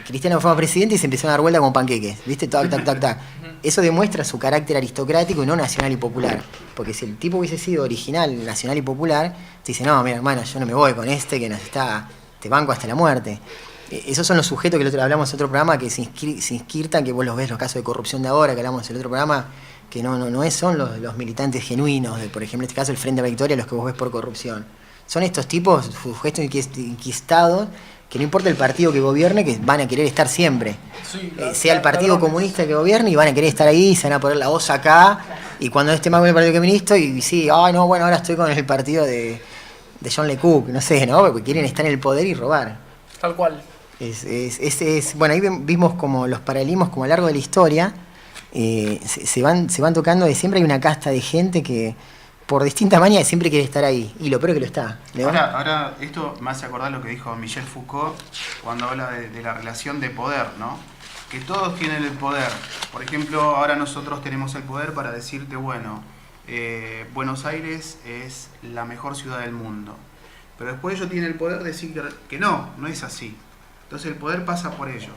Speaker 1: Cristiano fue presidente y se empezó a dar vuelta como panqueques, ¿viste? Tac, tac, tac, tac. Eso demuestra su carácter aristocrático y no nacional y popular. Porque si el tipo hubiese sido original, nacional y popular, te dice, no, mira, hermano, yo no me voy con este que te banco hasta la muerte. Esos son los sujetos que hablamos en otro programa que se inscritan, que vos los ves, los casos de corrupción de ahora, que hablamos en el otro programa, que no son los militantes genuinos, por ejemplo, en este caso el Frente de la Victoria, los que vos ves por corrupción. Son estos tipos, sujetos inquistados, que no importa el partido que gobierne, que van a querer estar siempre. Sí, sea el Partido Comunista que gobierne, y van a querer estar ahí, se van a poner la voz acá, y cuando esté más con el Partido Comunista, y sí, no, bueno, ahora estoy con el partido de John LeCoq, no sé, ¿no? Porque quieren estar en el poder y robar.
Speaker 2: Tal cual.
Speaker 1: Bueno, ahí vimos como los paralelismos como a lo largo de la historia, se van tocando, de siempre hay una casta de gente que por distintas maneras siempre quiere estar ahí, y lo peor es que lo está.
Speaker 3: Ahora esto me hace acordar lo que dijo Michel Foucault cuando habla de la relación de poder, ¿no? Que todos tienen el poder. Por ejemplo, ahora nosotros tenemos el poder para decirte, bueno, Buenos Aires es la mejor ciudad del mundo. Pero después ellos tienen el poder de decir que no es así. Entonces el poder pasa por ellos.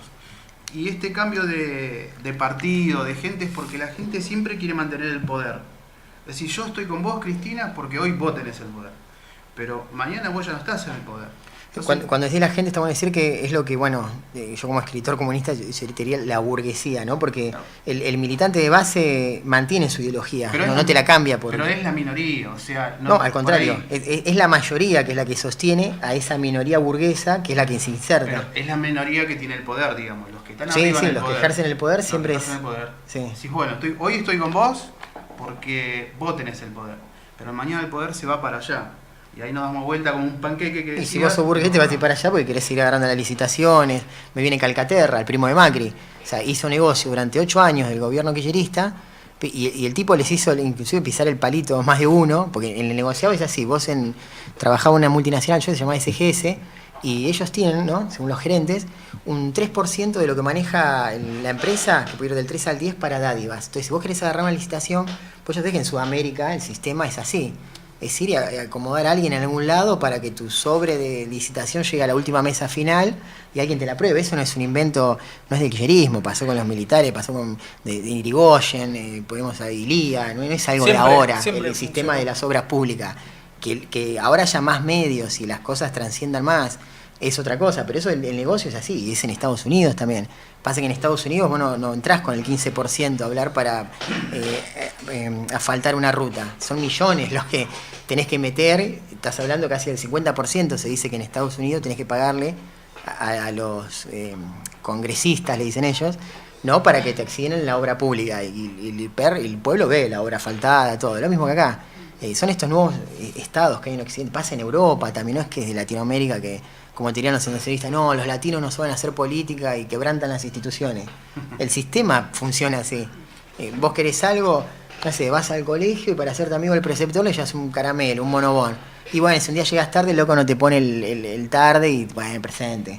Speaker 3: Y este cambio de partido, de gente, es porque la gente siempre quiere mantener el poder. Es decir, yo estoy con vos, Cristina, porque hoy vos tenés el poder. Pero mañana vos ya no estás en el poder. Entonces,
Speaker 1: cuando decís la gente, estamos a decir que es lo que, bueno, yo como escritor comunista, yo diría la burguesía, ¿no? Porque no. El militante de base mantiene su ideología, no te la cambia. Pero
Speaker 3: es la minoría, o sea...
Speaker 1: No, al contrario, es la mayoría que es la que sostiene a esa minoría burguesa, que es la que se inserta.
Speaker 3: Pero es la minoría que tiene el poder, digamos, los que están
Speaker 1: arriba
Speaker 3: en el
Speaker 1: los
Speaker 3: poder.
Speaker 1: Que ejercen el poder siempre
Speaker 3: es... Sí. Sí, bueno, hoy estoy con vos porque vos tenés el poder, pero mañana el poder se va para allá. Y ahí nos damos vuelta como un panqueque que decía,
Speaker 1: y si vos sos burgués te vas a ir para allá porque querés ir agarrando las licitaciones. Me viene Calcaterra, el primo de Macri. O sea, hizo negocio durante 8 años del gobierno kirchnerista y el tipo les hizo inclusive pisar el palito más de uno, porque en el negociado es así. Vos trabajaba en una multinacional, se llama SGS, y ellos tienen, ¿no?, según los gerentes, un 3% de lo que maneja la empresa, que puede ir del 3 al 10 para dádivas. Entonces, si vos querés agarrar una licitación, pues ya sabés que en Sudamérica el sistema es así. Es ir a acomodar a alguien en algún lado para que tu sobre de licitación llegue a la última mesa final y alguien te la pruebe. Eso no es un invento, no es del kirchnerismo, pasó con los militares, pasó con de Irigoyen, podemos a Ilía, no es algo siempre, de ahora, el sistema de las obras públicas. Que ahora haya más medios y las cosas transciendan más, es otra cosa, pero eso el negocio es así, y es en Estados Unidos también. Pasa que en Estados Unidos vos no entrás con el 15% a hablar para asfaltar una ruta. Son millones los que tenés que meter, estás hablando casi del 50%, se dice que en Estados Unidos tenés que pagarle a los congresistas, le dicen ellos, no para que te accidenten la obra pública, y el pueblo ve la obra asfaltada, todo, lo mismo que acá. Son estos nuevos estados que hay en Occidente, pasa en Europa también, no es que es de Latinoamérica que, como dirían los nacionalistas, no, los latinos no saben hacer política y quebrantan las instituciones. El sistema funciona así. Vos querés algo, no sé, vas al colegio y para hacerte amigo del preceptor le llevas un caramelo, un bonobón. Y bueno, si un día llegas tarde, el loco no te pone el tarde y bueno, el presente.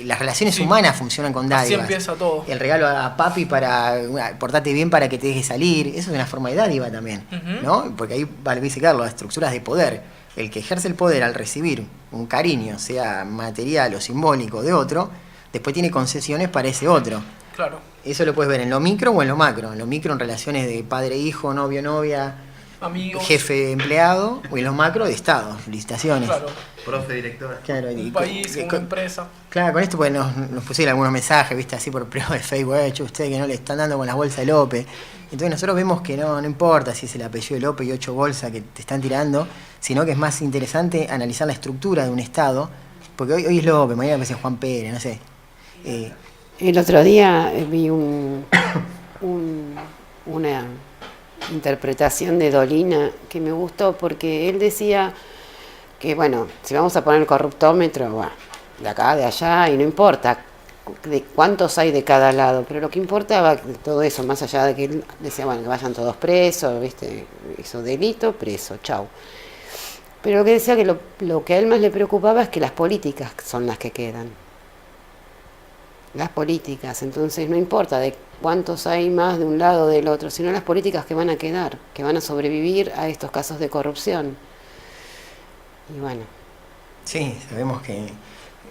Speaker 1: Las relaciones humanas funcionan con dádivas.
Speaker 2: Así empieza todo.
Speaker 1: El regalo a papi para portarte bien para que te deje salir, eso es una forma de dádiva también, ¿no? Porque ahí va lo que dice Carlos, las estructuras de poder. El que ejerce el poder al recibir un cariño, sea material o simbólico, de otro, después tiene concesiones para ese otro.
Speaker 2: Claro.
Speaker 1: Eso lo puedes ver en lo micro o en lo macro. En lo micro en relaciones de padre-hijo, novio-novia,
Speaker 2: Amigos.
Speaker 1: jefe-empleado, o en lo macro de Estado, licitaciones.
Speaker 2: Claro.
Speaker 3: Profe, directora.
Speaker 1: Claro,
Speaker 2: Un país, una empresa.
Speaker 1: Claro, con esto pues nos pusieron algunos mensajes, viste, así por privado de Facebook, ustedes que no le están dando con las bolsas de López. Entonces nosotros vemos que no importa si es el apellido de López y 8 bolsas que te están tirando, sino que es más interesante analizar la estructura de un Estado, porque hoy es López, mañana parece Juan Pérez, no sé.
Speaker 4: El otro día vi una interpretación de Dolina que me gustó porque él decía que, bueno, si vamos a poner el corruptómetro, bueno, de acá, de allá, y no importa de cuántos hay de cada lado, pero lo que importaba todo eso, más allá de que él decía, bueno, que vayan todos presos, ¿viste? Hizo delito, preso, chau. Pero lo que decía que lo que a él más le preocupaba es que las políticas son las que quedan. Las políticas, entonces no importa de cuántos hay más de un lado o del otro, sino las políticas que van a quedar, que van a sobrevivir a estos casos de corrupción. Y bueno.
Speaker 1: Sí, sabemos que,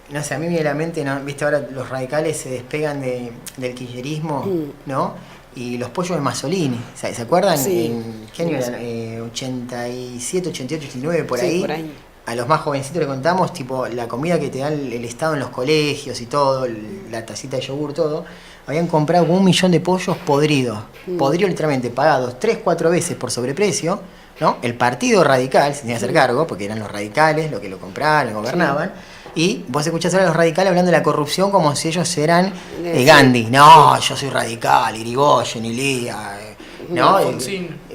Speaker 1: no sé, a mí me viene a la mente, ¿no? Viste, ahora los radicales se despegan del kirchnerismo, ¿no? Y los pollos de Mazzolini, ¿se acuerdan?
Speaker 4: Sí.
Speaker 1: ¿En qué año eran? 87, 88, 89, por
Speaker 4: Sí,
Speaker 1: ahí.
Speaker 4: por ahí.
Speaker 1: A los más jovencitos le contamos, tipo, la comida que te da el Estado en los colegios y todo, la tacita de yogur, todo. Habían comprado como 1 millón de pollos podridos. Podridos literalmente, pagados 3-4 veces por sobreprecio, ¿no? El partido radical se tenía que hacer cargo, porque eran los radicales los que lo compraron, gobernaban. Y vos escuchás ahora a los radicales hablando de la corrupción como si ellos eran Gandhi. No, yo soy radical, Irigoyen, Ilía, ¿no?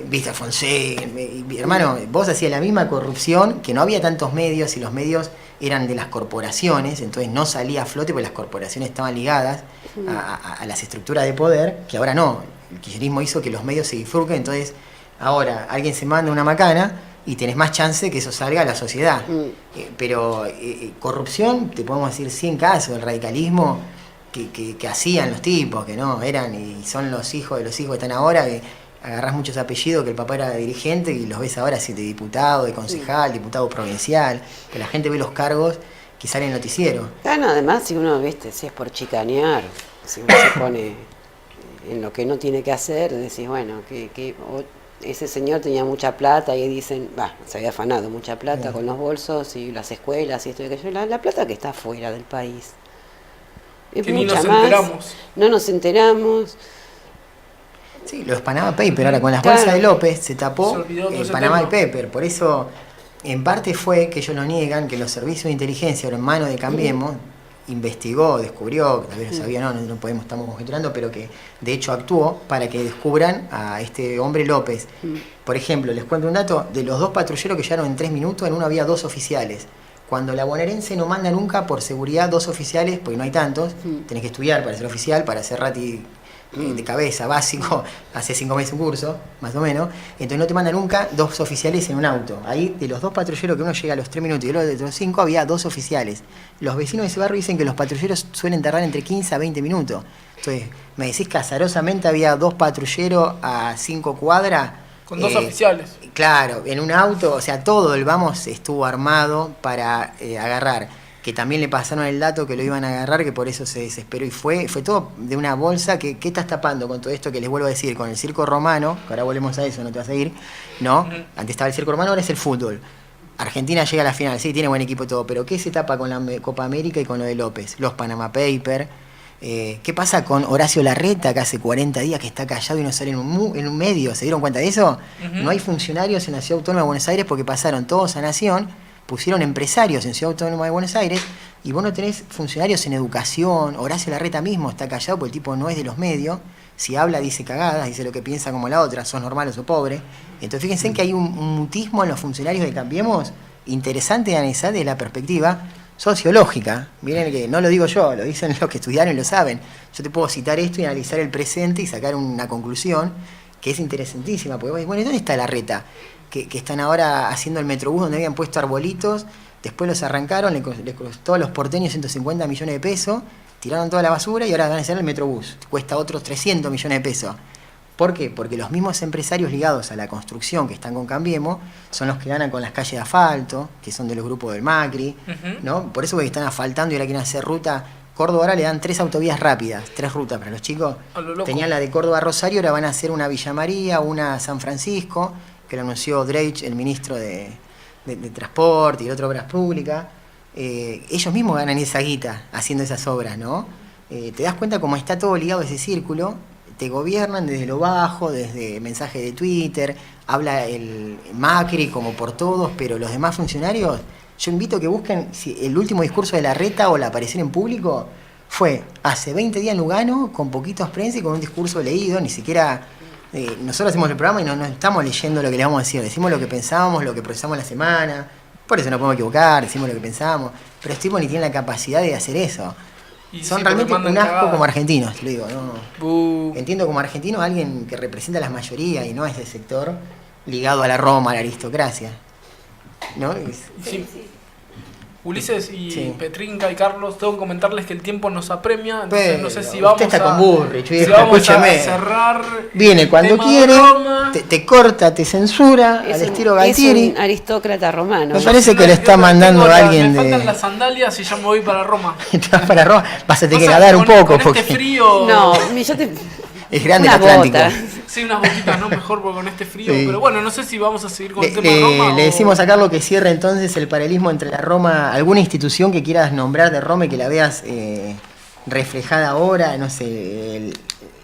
Speaker 1: Viste, Alfonsín. Hermano, vos hacías la misma corrupción, que no había tantos medios y los medios eran de las corporaciones, entonces no salía a flote porque las corporaciones estaban ligadas a las estructuras de poder, que ahora no. El kirchnerismo hizo que los medios se bifurquen, entonces ahora alguien se manda una macana y tenés más chance que eso salga a la sociedad. Pero corrupción, te podemos decir 100 casos, el radicalismo que hacían los tipos, que no eran y son los hijos de los hijos que están ahora, que agarrás muchos apellidos, que el papá era dirigente y los ves ahora así de diputado, de concejal, diputado provincial, que la gente ve los cargos que salen en el noticiero.
Speaker 4: Claro, además, si uno, viste, si es por chicanear, si uno se pone en lo que no tiene que hacer, decís, bueno, ese señor tenía mucha plata y dicen, se había afanado mucha plata con los bolsos y las escuelas y esto y aquello, la plata que está fuera del país. Es
Speaker 2: que ni
Speaker 4: mucha
Speaker 2: nos
Speaker 4: más,
Speaker 2: enteramos.
Speaker 4: no nos enteramos.
Speaker 1: Sí, los Panama Papers, ahora con las bolsas de López se tapó el Panama Paper, por eso en parte fue que ellos lo niegan, que los servicios de inteligencia, ahora en manos de Cambiemos, investigó, descubrió, tal vez lo sabía, no podemos, estamos conjeturando, pero que de hecho actuó para que descubran a este hombre López. Por ejemplo, les cuento un dato, de los 2 patrulleros que llegaron en 3 minutos, en uno había 2 oficiales. Cuando la bonaerense no manda nunca por seguridad 2 oficiales, porque no hay tantos, tenés que estudiar para ser oficial, para ser rati de cabeza, básico, hace 5 meses un curso, más o menos, entonces no te mandan nunca 2 oficiales en un auto. Ahí, de los 2 patrulleros que uno llega a los 3 minutos y el otro de los 5, había 2 oficiales. Los vecinos de ese barrio dicen que los patrulleros suelen tardar entre 15 a 20 minutos. Entonces, me decís que azarosamente había 2 patrulleros a 5 cuadras.
Speaker 2: Con 2 oficiales.
Speaker 1: Claro, en un auto, o sea, todo el vamos estuvo armado para agarrar. Que también le pasaron el dato que lo iban a agarrar, que por eso se desesperó y fue todo de una bolsa. ¿Qué estás tapando con todo esto que les vuelvo a decir? Con el circo romano, que ahora volvemos a eso, no te vas a ir, ¿no? Antes estaba el circo romano, ahora es el fútbol. Argentina llega a la final, sí, tiene buen equipo y todo, pero ¿qué se tapa con la Copa América y con lo de López? Los Panama Papers. ¿Qué pasa con Horacio Larreta, que hace 40 días que está callado y no sale en un medio? ¿Se dieron cuenta de eso? No hay funcionarios en la Ciudad Autónoma de Buenos Aires porque pasaron todos a Nación, pusieron empresarios en Ciudad Autónoma de Buenos Aires y vos no tenés funcionarios en educación. Horacio Larreta mismo está callado porque el tipo no es de los medios. Si habla dice cagadas, dice lo que piensa como la otra, sos normal o sos pobre. Entonces fíjense que hay un mutismo en los funcionarios de Cambiemos interesante de analizar desde la perspectiva sociológica. Miren que no lo digo yo, lo dicen los que estudiaron y lo saben. Yo te puedo citar esto y analizar el presente y sacar una conclusión que es interesantísima. Porque bueno, ¿dónde está Larreta? Que están ahora haciendo el Metrobús donde habían puesto arbolitos, después los arrancaron, le costó a los porteños 150 millones de pesos, tiraron toda la basura y ahora van a hacer el Metrobús. Cuesta otros 300 millones de pesos. ¿Por qué? Porque los mismos empresarios ligados a la construcción que están con Cambiemos son los que ganan con las calles de asfalto, que son de los grupos del Macri, ¿no? Por eso que están asfaltando y ahora quieren hacer ruta Córdoba ahora le dan 3 autovías rápidas, 3 rutas para los chicos.
Speaker 2: A lo loco.
Speaker 1: Tenían la de Córdoba a Rosario, ahora van a hacer una Villa María, una a San Francisco, que lo anunció Dreich, el ministro de Transporte y el otro Obras Públicas. Ellos mismos ganan esa guita haciendo esas obras, ¿no? Te das cuenta cómo está todo ligado a ese círculo, te gobiernan desde lo bajo, desde mensajes de Twitter, habla el Macri como por todos, pero los demás funcionarios, yo invito a que busquen el último discurso de Larreta o la aparición en público, fue hace 20 días en Lugano, con poquitos prensa y con un discurso leído, ni siquiera... nosotros hacemos el programa y no estamos leyendo lo que le vamos a decir, decimos lo que pensábamos, lo que procesamos la semana, por eso no podemos equivocar, decimos lo que pensamos, pero este tipo ni tiene la capacidad de hacer eso.
Speaker 2: Y
Speaker 1: Son
Speaker 2: sí,
Speaker 1: realmente
Speaker 2: porque
Speaker 1: un
Speaker 2: mandan
Speaker 1: asco
Speaker 2: cagadas.
Speaker 1: como argentinos, te lo digo, ¿no? Entiendo como argentino a alguien que representa a la mayoría y no a ese sector ligado a la Roma, a la aristocracia, ¿no?
Speaker 2: Sí. Ulises y
Speaker 1: Sí.
Speaker 2: Petrinca y Carlos, tengo que comentarles que el tiempo nos apremia, entonces
Speaker 1: Pero
Speaker 2: no sé si vamos
Speaker 1: usted está
Speaker 2: a,
Speaker 1: con Bullrich,
Speaker 2: si
Speaker 1: viejo,
Speaker 2: vamos
Speaker 1: escúcheme.
Speaker 2: a cerrar
Speaker 1: Viene
Speaker 2: el
Speaker 1: cuando
Speaker 2: tema de
Speaker 1: quiere,
Speaker 2: Roma.
Speaker 1: te corta, te censura, al estilo Galtieri.
Speaker 4: Es un aristócrata romano.
Speaker 1: Me parece que le
Speaker 2: Yo
Speaker 1: está
Speaker 2: tengo
Speaker 1: mandando a alguien
Speaker 2: me faltan
Speaker 1: de...
Speaker 2: las sandalias y ya me voy para Roma.
Speaker 1: Te vas para Roma, vas a tener que
Speaker 2: Pasa
Speaker 1: nadar un
Speaker 2: con-
Speaker 1: poco
Speaker 2: con
Speaker 1: porque
Speaker 2: este frío.
Speaker 4: No, yo te...
Speaker 1: es grande el
Speaker 4: unas
Speaker 1: Atlántico.
Speaker 4: botas.
Speaker 2: Sí, unas botitas, ¿no? Mejor porque con este frío.
Speaker 1: Sí.
Speaker 2: Pero bueno, no sé si vamos a seguir con el tema de Roma.
Speaker 1: Le
Speaker 2: o-
Speaker 1: decimos a Carlos que cierre entonces el paralelismo entre la Roma, alguna institución que quieras nombrar de Roma y que la veas reflejada ahora, no sé,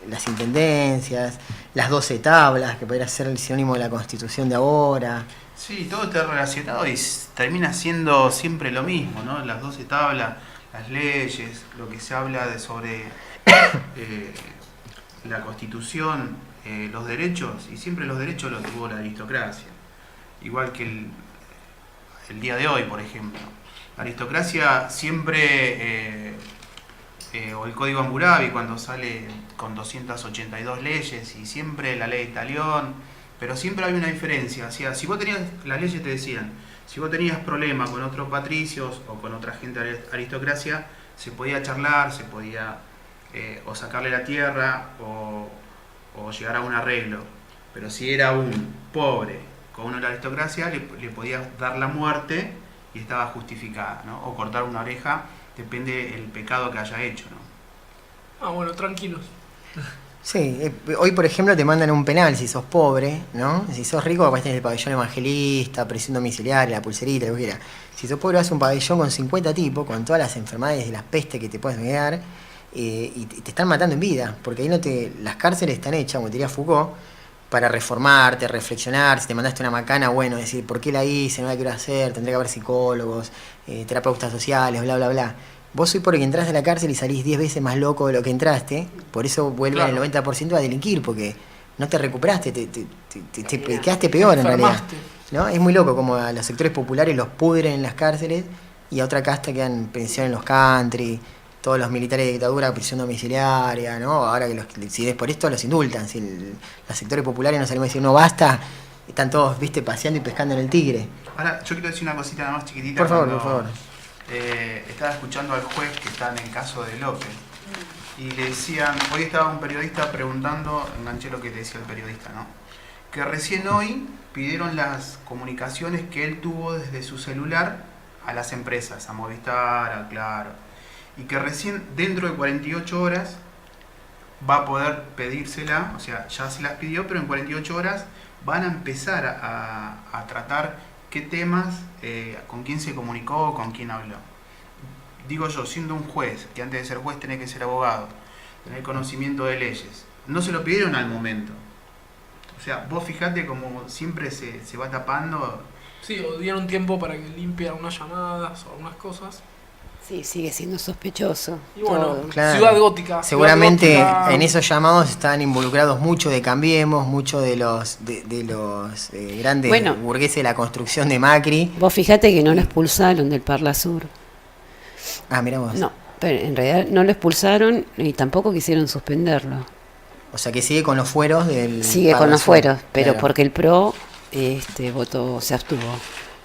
Speaker 1: las intendencias, las 12 tablas, que podría ser el sinónimo de la Constitución de ahora.
Speaker 3: Sí, todo está relacionado y termina siendo siempre lo mismo, ¿no? Las 12 tablas, las leyes, lo que se habla sobre la Constitución, los derechos, y siempre los derechos los tuvo la aristocracia. Igual que el día de hoy, por ejemplo. La aristocracia siempre, o el Código Hammurabi cuando sale con 282 leyes, y siempre la ley de Talión, pero siempre hay una diferencia. O sea, si vos tenías, las leyes te decían, si vos tenías problemas con otros patricios o con otra gente de la aristocracia, se podía charlar, se podía o sacarle la tierra o llegar a un arreglo. Pero si era un pobre con una de la aristocracia, le podías dar la muerte y estaba justificada, ¿no? O cortar una oreja, depende del pecado que haya hecho, ¿no?
Speaker 2: Ah, bueno, tranquilos.
Speaker 1: Sí, hoy por ejemplo te mandan un penal si sos pobre, ¿no? Si sos rico, capaz tenés el pabellón evangelista, presión domiciliaria, la pulserita, lo que quieras. Si sos pobre, vas a un pabellón con 50 tipos, con todas las enfermedades y las pestes que te puedes negar, y te están matando en vida, porque ahí las cárceles están hechas, como diría Foucault, para reformarte, reflexionar. Si te mandaste una macana, bueno, decir por qué la hice, no la quiero hacer, tendría que haber psicólogos, terapeutas sociales, bla, bla, bla. Vos hoy porque entras a la cárcel y salís 10 veces más loco de lo que entraste, por eso vuelve
Speaker 2: Claro.
Speaker 1: el 90% a delinquir, porque no te recuperaste, te quedaste peor en realidad.
Speaker 2: Enfermaste.
Speaker 1: ¿No? Es muy loco como a los sectores populares los pudren en las cárceles y a otra casta quedan en pensión en los country, todos los militares de dictadura, prisión domiciliaria, ¿no? Ahora que si es por esto los indultan, si los sectores populares no salimos a decir no basta, están todos, viste, paseando y pescando en el Tigre.
Speaker 3: Ahora, yo quiero decir una cosita nada más chiquitita.
Speaker 1: Por favor,
Speaker 3: Cuando,
Speaker 1: por favor.
Speaker 3: estaba escuchando al juez que está en el caso de López y le decían, hoy estaba un periodista preguntando, enganché lo que te decía el periodista, ¿no? Que recién hoy pidieron las comunicaciones que él tuvo desde su celular a las empresas, a Movistar, a Claro, y que recién dentro de 48 horas va a poder pedírsela, o sea, ya se las pidió, pero en 48 horas van a empezar a tratar qué temas, con quién se comunicó, con quién habló. Digo yo, siendo un juez, que antes de ser juez tenés que ser abogado, tener conocimiento de leyes, no se lo pidieron al momento. O sea, vos fijate como siempre se va tapando.
Speaker 2: Sí, o dieron tiempo para que limpie algunas llamadas o algunas cosas.
Speaker 4: Sí, sigue siendo sospechoso.
Speaker 2: Y bueno,
Speaker 4: todo.
Speaker 1: Claro.
Speaker 2: Ciudad Gótica.
Speaker 1: Seguramente
Speaker 2: Ciudad Gótica.
Speaker 1: en esos llamados están involucrados mucho de Cambiemos, mucho de los grandes
Speaker 4: Bueno.
Speaker 1: burgueses de la construcción de Macri.
Speaker 4: Vos fijate que no lo expulsaron del Parla Sur.
Speaker 1: Ah, mirá vos.
Speaker 4: No, pero en realidad no lo expulsaron y tampoco quisieron suspenderlo.
Speaker 1: O sea que sigue con los fueros del...
Speaker 4: Sigue con
Speaker 1: Parla
Speaker 4: los
Speaker 1: Sur.
Speaker 4: fueros, pero
Speaker 1: Claro.
Speaker 4: porque el PRO votó, se abstuvo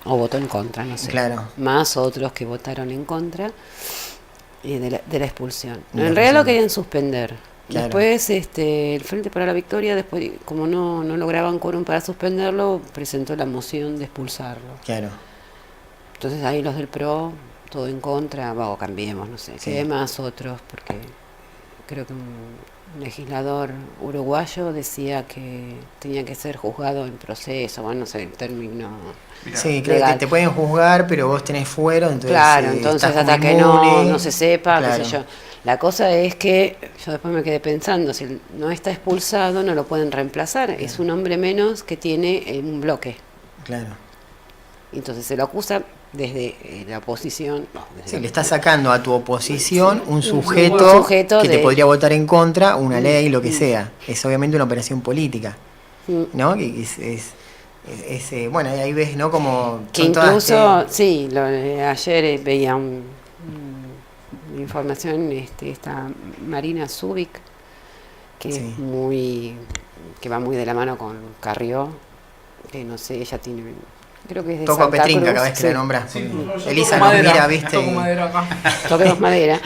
Speaker 4: o votó en contra, no sé.
Speaker 1: Claro.
Speaker 4: Más otros que votaron en contra de la expulsión.
Speaker 1: De la
Speaker 4: En realidad lo
Speaker 1: expulsión.
Speaker 4: querían suspender.
Speaker 1: Claro.
Speaker 4: Después el Frente para la Victoria, después como no lograban quórum para suspenderlo, presentó la moción de expulsarlo.
Speaker 1: Claro.
Speaker 4: Entonces ahí los del PRO todo en contra, o cambiemos, no sé,
Speaker 1: Sí.
Speaker 4: que más otros, porque creo que un legislador uruguayo decía que tenía que ser juzgado en proceso, bueno, no sé el término.
Speaker 3: Mirá,
Speaker 1: Sí, creo que
Speaker 4: legal.
Speaker 1: te pueden juzgar, pero vos tenés fuero, entonces
Speaker 4: Claro, entonces
Speaker 1: estás como
Speaker 4: hasta que no,
Speaker 1: inmune.
Speaker 4: no se sepa,
Speaker 1: Claro.
Speaker 4: qué sé yo. La cosa es que yo después me quedé pensando, si no está expulsado, no lo pueden reemplazar. Es un hombre menos que tiene un bloque.
Speaker 1: Claro.
Speaker 4: Entonces se lo acusa desde la oposición. No, desde
Speaker 1: Sí,
Speaker 4: la-
Speaker 1: le estás sacando a tu oposición un sujeto,
Speaker 4: un sujeto
Speaker 1: que te
Speaker 4: de-
Speaker 1: podría votar en contra, una ley, lo que sea. Es obviamente una operación política,
Speaker 4: Mm.
Speaker 1: ¿no? Que bueno, ahí ves, ¿no? Como
Speaker 4: Que
Speaker 1: son todas,
Speaker 4: incluso, sí, ayer veía una información, esta Marina Zubik, que
Speaker 1: Sí.
Speaker 4: es que va muy de la mano con Carrió, que no sé, ella tiene, creo que es de
Speaker 1: toco a
Speaker 4: Santa
Speaker 1: Petrinca
Speaker 4: Cruz,
Speaker 1: cada vez que
Speaker 4: sí.
Speaker 1: la nombras.
Speaker 2: Sí,
Speaker 1: porque
Speaker 2: yo
Speaker 1: Elisa
Speaker 2: toco
Speaker 1: nos
Speaker 2: madera,
Speaker 1: mira, ¿viste?
Speaker 2: toco madera acá.
Speaker 4: Toquemos madera.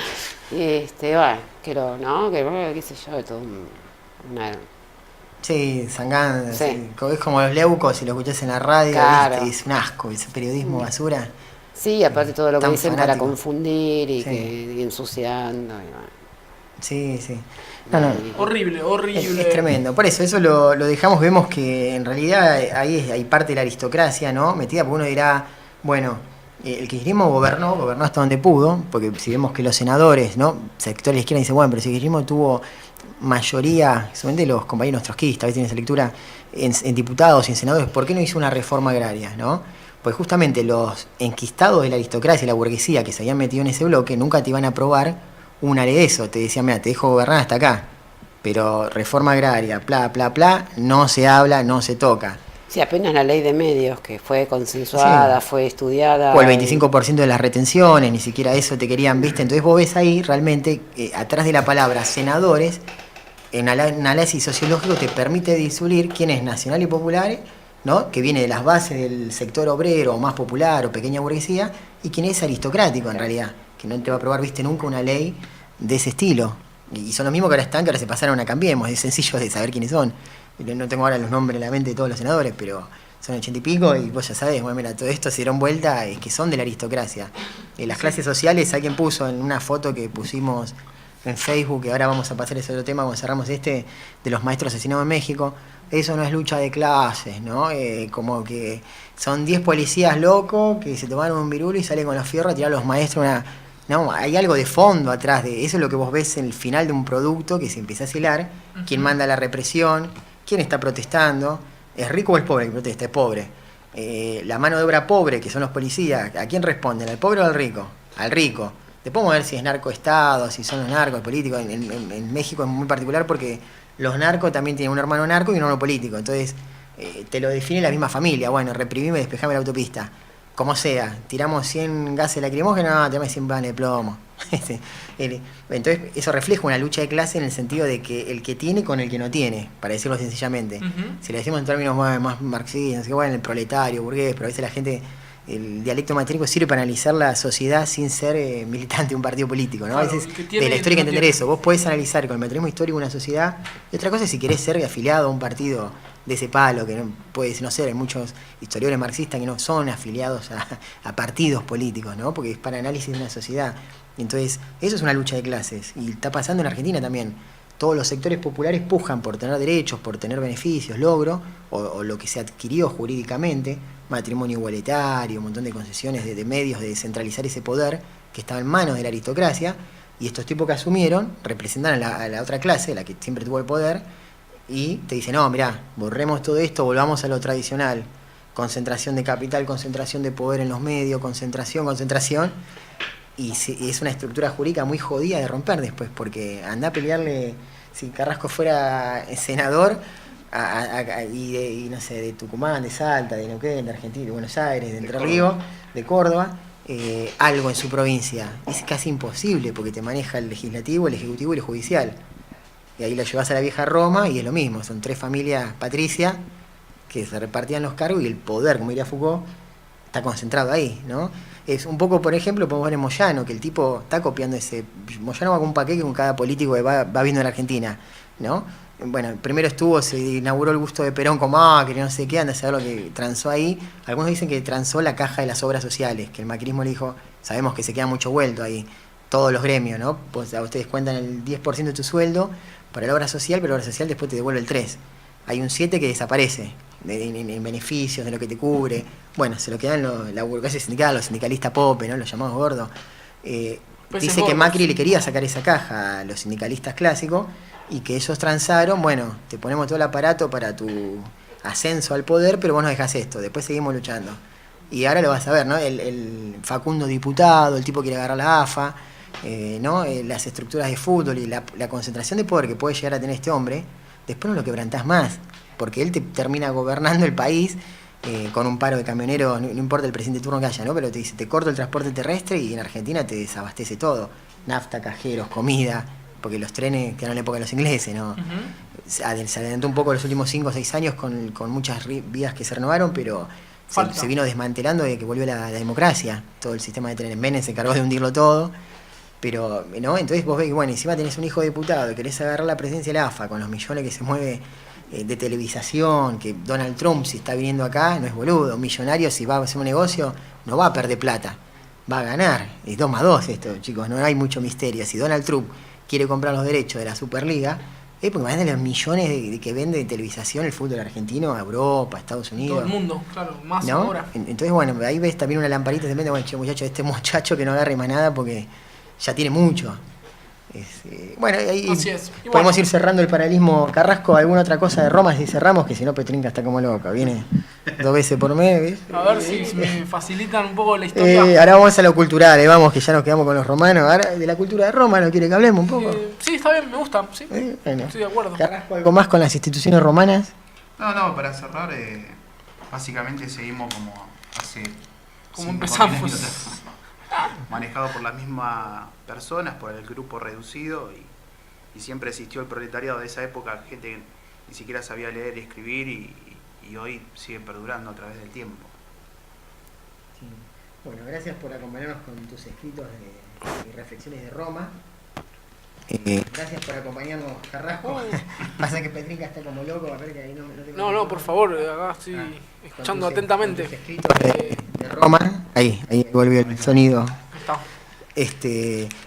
Speaker 4: Bueno, ¿no? Qué sé yo, de todo una...
Speaker 1: Sí, sangrando.
Speaker 4: Sí.
Speaker 1: Sí. Es como los leucos, si lo escuchás en la radio,
Speaker 4: Claro.
Speaker 1: ¿viste? Es un asco, ese periodismo basura.
Speaker 4: Sí, aparte todo lo que
Speaker 1: Tan
Speaker 4: dicen para
Speaker 1: fanático.
Speaker 4: confundir y,
Speaker 1: Sí.
Speaker 4: y ensuciando. Y bueno.
Speaker 1: Sí, sí. No, no.
Speaker 2: Horrible, horrible.
Speaker 1: Es tremendo. Por eso lo dejamos, vemos que en realidad hay parte de la aristocracia, ¿no? Metida, porque uno dirá, bueno, el kirchnerismo gobernó hasta donde pudo, porque si vemos que los senadores, ¿no? Sectores de la izquierda dicen, bueno, pero si el kirchnerismo tuvo mayoría, solamente los compañeros trotskistas, ¿ves? Tienen esa lectura en diputados y en senadores, ¿por qué no hizo una reforma agraria, ¿no? Pues justamente los enquistados de la aristocracia y la burguesía que se habían metido en ese bloque nunca te iban a aprobar una ley de eso. Te decían, mira, te dejo gobernar hasta acá, pero reforma agraria, no se habla, no se toca.
Speaker 4: Sí, apenas la ley de medios, que fue consensuada,
Speaker 1: Sí.
Speaker 4: fue estudiada.
Speaker 1: O el 25% de las retenciones, ni siquiera eso te querían, ¿viste? Entonces vos ves ahí realmente, atrás de la palabra senadores, en análisis sociológico te permite diluir quién es nacional y popular, ¿no? Que viene de las bases del sector obrero, o más popular, o pequeña burguesía, y quién es aristocrático en realidad, que no te va a aprobar, ¿viste? Nunca una ley de ese estilo. Y son los mismos que ahora están, que ahora se pasaron a Cambiemos, es sencillo de saber quiénes son. No tengo ahora los nombres en la mente de todos los senadores, pero son 80 y pico, y vos ya sabés, bueno, mira, todo esto se dieron vuelta, es que son de la aristocracia. Las clases sociales, alguien puso en una foto que pusimos en Facebook, que ahora vamos a pasar ese otro tema cuando cerramos de los maestros asesinados en México. Eso no es lucha de clases, ¿no? Como que son 10 policías locos que se tomaron un virulo y salen con los fierros a tirar a los maestros No, hay algo de fondo atrás de eso, es lo que vos ves en el final de un producto que se empieza a hilar, quién manda la represión, quién está protestando, es rico o es pobre el que protesta, es pobre. La mano de obra pobre, que son los policías, ¿a quién responden? ¿Al pobre o al rico? Al rico. Después vamos a ver si es narcoestado, si son los narcos políticos. En México es muy particular porque los narcos también tienen un hermano narco y un hermano político. Entonces, te lo define la misma familia. Bueno, reprimime, despejame la autopista. Como sea, tiramos 100 gases lacrimógenos, no, tirame 100 panes de plomo. Entonces, eso refleja una lucha de clase en el sentido de que el que tiene con el que no tiene, para decirlo sencillamente. Si le decimos en términos más marxistas, que bueno, el proletario, burgués, pero a veces la gente, el dialecto matrico sirve para analizar la sociedad sin ser militante de un partido político, ¿no?
Speaker 2: Claro,
Speaker 1: a veces
Speaker 2: que tiene
Speaker 1: de la
Speaker 2: y
Speaker 1: historia hay que
Speaker 2: no
Speaker 1: entender
Speaker 2: tiene.
Speaker 1: eso. Vos podés analizar con el materialismo histórico una sociedad, y otra cosa es si querés ser afiliado a un partido de ese palo, que no puede no ser, hay muchos historiadores marxistas que no son afiliados a partidos políticos, ¿no? Porque es para análisis de una sociedad. Entonces, eso es una lucha de clases, y está pasando en Argentina también. Todos los sectores populares pujan por tener derechos, por tener beneficios, logro, o lo que se adquirió jurídicamente, matrimonio igualitario, un montón de concesiones de medios de descentralizar ese poder que estaba en manos de la aristocracia, y estos tipos que asumieron representan a la otra clase, la que siempre tuvo el poder, y te dicen, no, mirá, borremos todo esto, volvamos a lo tradicional, concentración de capital, concentración de poder en los medios, concentración, y es una estructura jurídica muy jodida de romper después, porque anda a pelearle, si Carrasco fuera senador, y no sé, de Tucumán, de Salta, de Neuquén, de Argentina, de Buenos Aires, de Entre Ríos, de Córdoba, algo en su provincia. Es casi imposible, porque te maneja el legislativo, el ejecutivo y el judicial. Y ahí lo llevas a la vieja Roma y es lo mismo, son 3 familias patricias que se repartían los cargos y el poder, como diría Foucault, está concentrado ahí, ¿no? Es un poco, por ejemplo, podemos ver en Moyano, que el tipo está copiando ese... Moyano va con un paquete con cada político que va viendo en la Argentina, ¿no? bueno, primero se inauguró el busto de Perón con que no sé qué, anda a saber lo que transó ahí. Algunos dicen que transó la caja de las obras sociales, que el macrismo le dijo, sabemos que se queda mucho vuelto ahí, todos los gremios, ¿no? Pues a ustedes cuentan el 10% de tu sueldo para la obra social, pero la obra social después te devuelve el 3%. Hay un 7% que desaparece en beneficios, de lo que te cubre. Bueno, se lo quedan la burocracia sindical, los sindicalistas pope, ¿no? Los llamados gordos. Dice que Macri le quería sacar esa caja a los sindicalistas clásicos y que ellos transaron, bueno, te ponemos todo el aparato para tu ascenso al poder, pero vos no dejás esto, después seguimos luchando. Y ahora lo vas a ver, ¿no? El Facundo diputado, el tipo quiere agarrar la AFA, ¿no? Las estructuras de fútbol y la concentración de poder que puede llegar a tener este hombre, después no lo quebrantás más, porque él te termina gobernando el país con un paro de camioneros, no importa el presidente de turno que haya, ¿no? Pero te dice, te corto el transporte terrestre y en Argentina te desabastece todo. Nafta, cajeros, comida, porque los trenes quedaron en la época de los ingleses, ¿no? Se adelantó un poco los últimos 5 o 6 años con muchas vías que se renovaron, pero se vino desmantelando desde que volvió la democracia. Todo el sistema de trenes. Menem se encargó de hundirlo todo. Pero, ¿no? Entonces vos ves que, bueno, encima tenés un hijo diputado y querés agarrar la presidencia de la AFA con los millones que se mueve de televisación, que Donald Trump, si está viniendo acá, no es boludo. Un millonario, si va a hacer un negocio, no va a perder plata, va a ganar. Es 2 más 2 esto, chicos, no hay mucho misterio. Si Donald Trump quiere comprar los derechos de la Superliga, porque imagínate los millones de que vende de televisación el fútbol argentino a Europa, a Estados Unidos.
Speaker 2: Todo el mundo, claro, más
Speaker 1: ¿no?
Speaker 2: ahora.
Speaker 1: Entonces, bueno, ahí ves también una lamparita de repente, bueno, che, muchacho, este muchacho que no agarre más nada porque ya tiene mucho. Bueno, ahí podemos ir cerrando el paralelismo. Carrasco, ¿alguna otra cosa de Roma si cerramos? Que si no, Petrinca está como loca, viene 2 veces por mes, ¿ves?
Speaker 2: A ver si me facilitan un poco la historia.
Speaker 1: Ahora vamos a lo cultural, vamos, que ya nos quedamos con los romanos. Ahora, de la cultura de Roma, ¿no quiere que hablemos un poco?
Speaker 2: Sí, está bien, me gusta, sí.
Speaker 1: Bueno.
Speaker 2: Estoy de acuerdo.
Speaker 1: Carrasco, ¿algo más con las instituciones romanas?
Speaker 3: No, para cerrar, básicamente seguimos como hace...
Speaker 2: Como empezamos.
Speaker 3: Manejado por las mismas personas, por el grupo reducido, y siempre existió el proletariado de esa época, gente que ni siquiera sabía leer y escribir, y hoy sigue perdurando a través del tiempo.
Speaker 1: Sí. Bueno, gracias por acompañarnos con tus escritos y reflexiones de Roma. Gracias por acompañarnos, Carrasco. Pasa que Petrinca está como loco, a ver que ahí
Speaker 2: no, por favor, acá estoy escuchando atentamente.
Speaker 1: Tus escritos de Roma. Ahí volvió el sonido.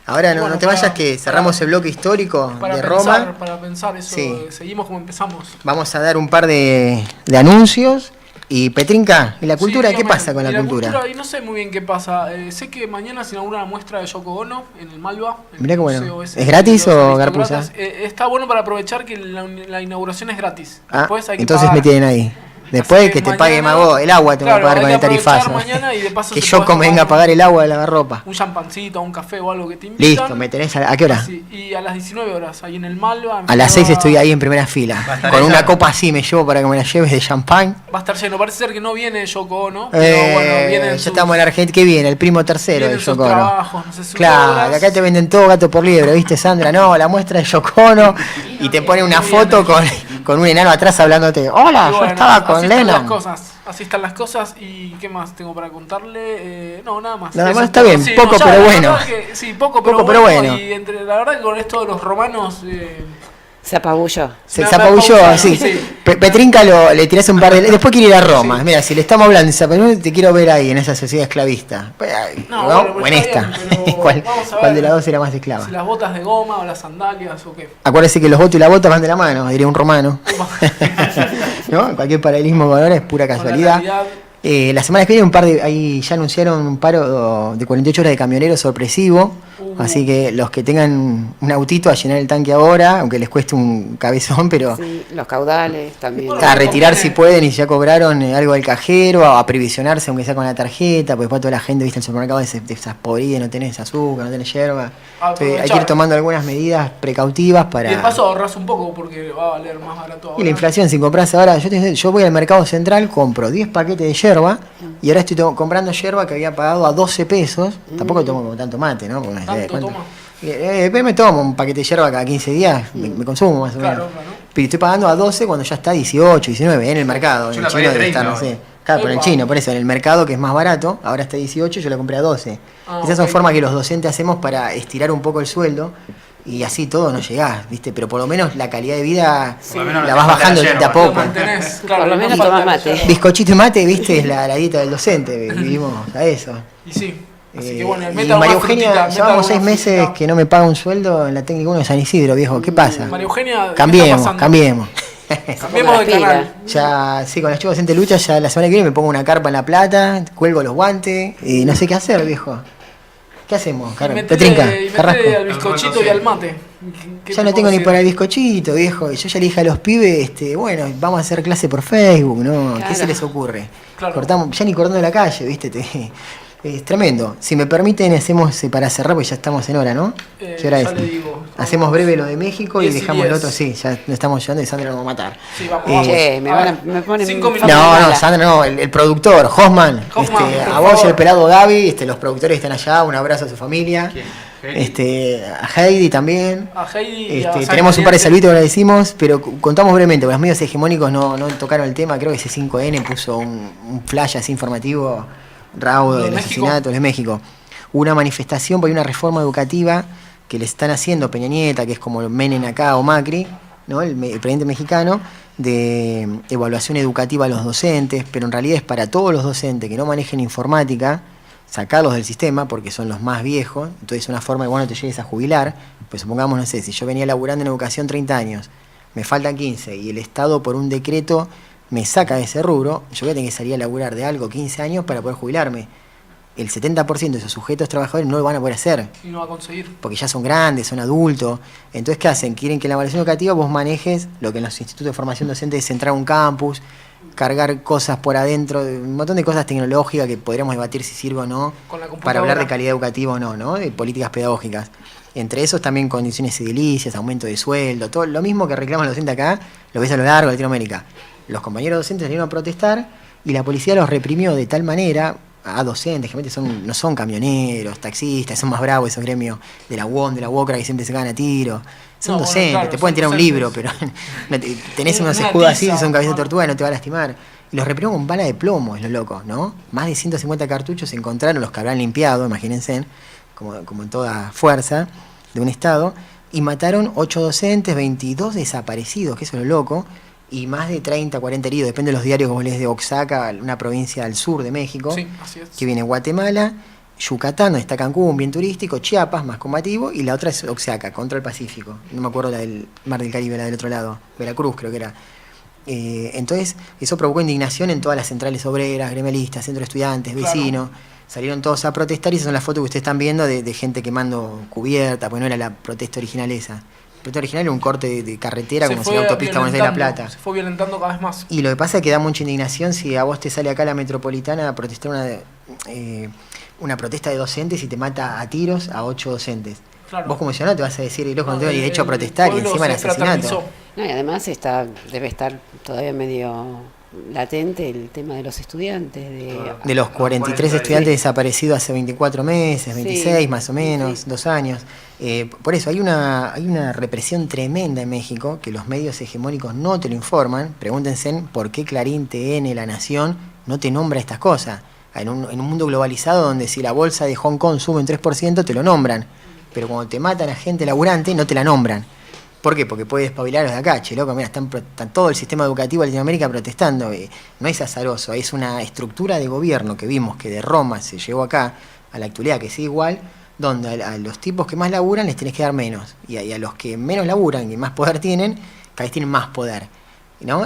Speaker 1: Ahora no te vayas, que cerramos el bloque histórico de Roma.
Speaker 2: Para pensar eso, sí. Seguimos como empezamos.
Speaker 1: Vamos a dar un par de anuncios. Y Petrinca, ¿y la cultura? Sí, ¿qué pasa con la cultura?
Speaker 2: Y no sé muy bien qué pasa. Sé que mañana se inaugura una muestra de Yoko Ono en el Malva.
Speaker 1: Mirá que bueno. ¿Es gratis o garpuza?
Speaker 2: Está bueno para aprovechar que la inauguración es gratis.
Speaker 1: Después hay que entonces pagar. Me tienen ahí. Después que te mañana, pague Mago, el agua te va a pagar con el tarifazo. Que Yoko me venga a pagar el agua de lavarropa.
Speaker 2: Un champancito, un café o algo que te invitan.
Speaker 1: Listo, ¿me tenés a qué hora?
Speaker 2: Sí, y a las 19 horas, ahí en el Malva.
Speaker 1: A las 6 estoy ahí en primera fila. Con una copa así me llevo para que me la lleves de champán.
Speaker 2: Va a estar lleno, parece ser que no viene Yoko Ono, pero bueno, viene.
Speaker 1: Ya estamos en Argentina, ¿qué viene? El primo tercero de Yoko Ono.
Speaker 2: Trabajos, no sé,
Speaker 1: claro, que acá te venden todo gato por liebre, ¿viste, Sandra? No, la muestra de Yoko Ono y te pone una foto con un enano atrás hablándote. Hola, yo estaba con Lennon.
Speaker 2: Así están las cosas. ¿Y qué más tengo para contarle? No, nada más.
Speaker 1: Nada más, está bien, sí, poco pero bueno.
Speaker 2: Sí, poco pero bueno. Y la verdad que con esto de los romanos...
Speaker 4: Se apabulló.
Speaker 1: Se apabulló, sí. Petrinca le tirás un par de... Después quiere ir a Roma. Sí. Mira, si le estamos hablando de Zapabulló, te quiero ver ahí, en esa sociedad esclavista. O en esta. ¿Cuál de las dos era más esclava?
Speaker 2: Si las botas de goma o las sandalias o qué.
Speaker 1: Acuérdese que los votos y las botas van de la mano, diría un romano. ¿No? Cualquier paralelismo con ahora es pura casualidad. La semana que viene ahí ya anunciaron un paro de 48 horas de camioneros sorpresivo. Así que los que tengan un autito a llenar el tanque ahora, aunque les cueste un cabezón, pero...
Speaker 4: Sí, los caudales también.
Speaker 1: A retirar si pueden y si ya cobraron algo del cajero, a previsionarse aunque sea con la tarjeta, porque después toda la gente, viste, en el supermercado de esas podridas, no tenés azúcar, no tenés hierba. Entonces, hay que ir tomando algunas medidas precautivas para...
Speaker 2: Y de paso ahorras un poco porque va a valer más barato ahora.
Speaker 1: Y la inflación, si compras ahora, yo voy al mercado central, compro 10 paquetes de yerba y ahora estoy comprando yerba que había pagado a 12 pesos. Tampoco tomo como tanto mate, ¿no? Porque me tomo un paquete de yerba cada 15 días, me consumo más o menos. Claro. Pero estoy pagando a 12 cuando ya está 18, 19 en el mercado. En el chino debe estar, no sé. Claro, pero en el chino, por eso, en el mercado que es más barato, ahora está 18, yo la compré a 12. Esas son formas que los docentes hacemos para estirar un poco el sueldo. Y así todo no llegás, ¿viste? Pero por lo menos la calidad de vida
Speaker 3: Por lo menos
Speaker 1: la
Speaker 3: no
Speaker 1: vas
Speaker 3: te falta
Speaker 1: bajando
Speaker 3: la
Speaker 1: de a
Speaker 3: yerba.
Speaker 1: poco.
Speaker 2: Lo mantenés, claro,
Speaker 4: Por lo
Speaker 2: no
Speaker 4: menos
Speaker 2: falta
Speaker 4: tomás
Speaker 2: la
Speaker 4: mate.
Speaker 2: yerba.
Speaker 1: Bizcochito y mate, ¿viste? Es la dieta del docente, vivimos a eso.
Speaker 2: Y sí. Así que
Speaker 1: Y
Speaker 2: bueno,
Speaker 1: María Eugenia, llevamos 6 meses que no me paga un sueldo en la técnica 1 de San Isidro, viejo. ¿Qué pasa?
Speaker 2: María Eugenia, ¿qué está
Speaker 1: Cambiemos,
Speaker 2: pasando?
Speaker 1: cambiemos.
Speaker 2: Cambiemos de
Speaker 4: Pila.
Speaker 2: canal.
Speaker 1: Ya, sí, con los chicos de lucha, ya la semana que viene me pongo una carpa en La Plata, cuelgo los guantes y no sé qué hacer, viejo. ¿Qué hacemos,
Speaker 2: Y metele
Speaker 1: Petrinca?
Speaker 2: al
Speaker 1: Carrasco.
Speaker 2: bizcochito y al mate. ¿Qué
Speaker 1: Ya
Speaker 2: te
Speaker 1: no
Speaker 2: puedo
Speaker 1: tengo ni
Speaker 2: decir?
Speaker 1: para el bizcochito, viejo. Y yo ya le dije a los pibes, bueno, vamos a hacer clase por Facebook, ¿no? ¿Qué
Speaker 4: Claro.
Speaker 1: se les ocurre?
Speaker 2: Claro.
Speaker 1: Cortamos, ya ni cortando la calle, ¿viste? Es tremendo. Si me permiten, hacemos para cerrar, porque ya estamos en hora, ¿no? ¿Qué hora
Speaker 2: Ya
Speaker 1: es?
Speaker 2: le digo.
Speaker 1: Hacemos breve lo de México y
Speaker 2: 10 y
Speaker 1: dejamos el
Speaker 2: 10.
Speaker 1: otro, sí, ya nos estamos llevando y Sandra nos va a matar.
Speaker 2: Sí, vamos,
Speaker 1: Eh,
Speaker 2: vamos.
Speaker 4: Che, me ponen
Speaker 2: 5
Speaker 4: muy
Speaker 2: minutos.
Speaker 1: No,
Speaker 4: mala.
Speaker 1: no, Sandra no, el productor, Hoffman.
Speaker 2: Hoffman, por
Speaker 1: A vos y
Speaker 2: favor.
Speaker 1: el pelado Gaby, los productores están allá, un abrazo a su familia.
Speaker 3: ¿Quién?
Speaker 1: A Heidi también.
Speaker 2: A Heidi y a San
Speaker 1: Tenemos un par de
Speaker 2: Clemente.
Speaker 1: saluditos que agradecimos, pero contamos brevemente, porque los medios hegemónicos no tocaron el tema. Creo que C5N puso un flash así informativo raudo
Speaker 2: ¿Lo de
Speaker 1: del
Speaker 2: México?
Speaker 1: asesinato de México. Una manifestación por una reforma educativa que le están haciendo Peña Nieta, que es como Menem acá o Macri, ¿no? el presidente mexicano, de evaluación educativa a los docentes, pero en realidad es para todos los docentes que no manejen informática, sacarlos del sistema porque son los más viejos, entonces es una forma de, bueno, te llegues a jubilar, pues supongamos, no sé, si yo venía laburando en educación 30 años, me faltan 15 y el Estado por un decreto me saca de ese rubro, yo voy a tener que salir a laburar de algo 15 años para poder jubilarme. El 70% de esos sujetos trabajadores no lo van a poder hacer,
Speaker 2: Y no va a conseguir.
Speaker 1: porque ya son grandes, son adultos. Entonces, ¿qué hacen? Quieren que en la evaluación educativa vos manejes lo que en los institutos de formación docente es entrar a un campus, cargar cosas por adentro, un montón de cosas tecnológicas que podríamos debatir si sirve o no,
Speaker 2: Con la
Speaker 1: para
Speaker 2: computadora.
Speaker 1: hablar de calidad educativa o no, ¿no? De políticas pedagógicas. Entre esos también condiciones edilicias, aumento de sueldo, todo lo mismo que reclaman los docentes acá, lo ves a lo largo de Latinoamérica. Los compañeros docentes salieron a protestar y la policía los reprimió de tal manera a docentes, que realmente no son camioneros, taxistas, son más bravos esos gremios de la UOM, de la UOCRA, que siempre se cagan a tiro. Son
Speaker 2: No, bueno,
Speaker 1: docentes,
Speaker 2: claro,
Speaker 1: te pueden
Speaker 2: son
Speaker 1: tirar un
Speaker 2: docentes.
Speaker 1: libro, pero tenés unos
Speaker 2: Una
Speaker 1: escudos así,
Speaker 2: tiza,
Speaker 1: son cabezas de
Speaker 2: ¿no?
Speaker 1: tortuga, no te va a lastimar. Y los reprimió con bala de plomo, es lo loco, ¿no? Más de 150 cartuchos se encontraron, los que habrán limpiado, imagínense, como en toda fuerza de un Estado, y mataron 8 docentes, 22 desaparecidos, que eso es lo loco, y más de 30, 40 heridos, depende de los diarios que vos lees de Oaxaca, una provincia al sur de México,
Speaker 2: Sí, así es.
Speaker 1: que viene Guatemala, Yucatán, donde está Cancún, bien turístico, Chiapas, más combativo, y la otra es Oaxaca, contra el Pacífico. No me acuerdo la del Mar del Caribe, la del otro lado, Veracruz creo que era. Entonces, eso provocó indignación en todas las centrales obreras, gremialistas, centros de estudiantes,
Speaker 2: Claro.
Speaker 1: vecinos. Salieron todos a protestar y esas son las fotos que ustedes están viendo de gente quemando cubierta, porque no era la protesta original esa. La protesta original era un corte de carretera,
Speaker 2: Se
Speaker 1: como si
Speaker 2: fue
Speaker 1: la autopista Buenos Aires-La
Speaker 2: violentando,
Speaker 1: Plata.
Speaker 2: Se fue violentando cada vez más.
Speaker 1: Y lo que pasa es que da mucha indignación si a vos te sale acá la metropolitana a protestar una protesta de docentes y te mata a tiros a 8 docentes.
Speaker 2: Claro.
Speaker 1: Vos como ciudadano te vas a decir, y loco, no tengo
Speaker 2: el-
Speaker 1: ni derecho a
Speaker 2: el
Speaker 1: protestar y
Speaker 2: pueblo
Speaker 1: encima el
Speaker 2: se
Speaker 1: asesinato.
Speaker 2: fraternizó.
Speaker 4: No, y además debe estar todavía medio latente el tema de los estudiantes.
Speaker 1: De los 43 estudiantes desaparecidos hace 24 meses, 26
Speaker 4: Sí,
Speaker 1: más o menos,
Speaker 4: sí.
Speaker 1: 2 años. Por eso hay una represión tremenda en México que los medios hegemónicos no te lo informan. Pregúntense por qué Clarín, TN, La Nación no te nombra estas cosas. En un mundo globalizado donde si la bolsa de Hong Kong sube un 3% te lo nombran, pero cuando te matan a gente laburante no te la nombran. ¿Por qué? Porque puede despabilar a los de acá, che, loco, mira, están todo el sistema educativo de Latinoamérica protestando. No es azaroso, es una estructura de gobierno que vimos que de Roma se llevó acá a la actualidad, que sigue igual, donde a los tipos que más laburan les tenés que dar menos, y a los que menos laburan y más poder tienen, cada vez tienen más poder, ¿no?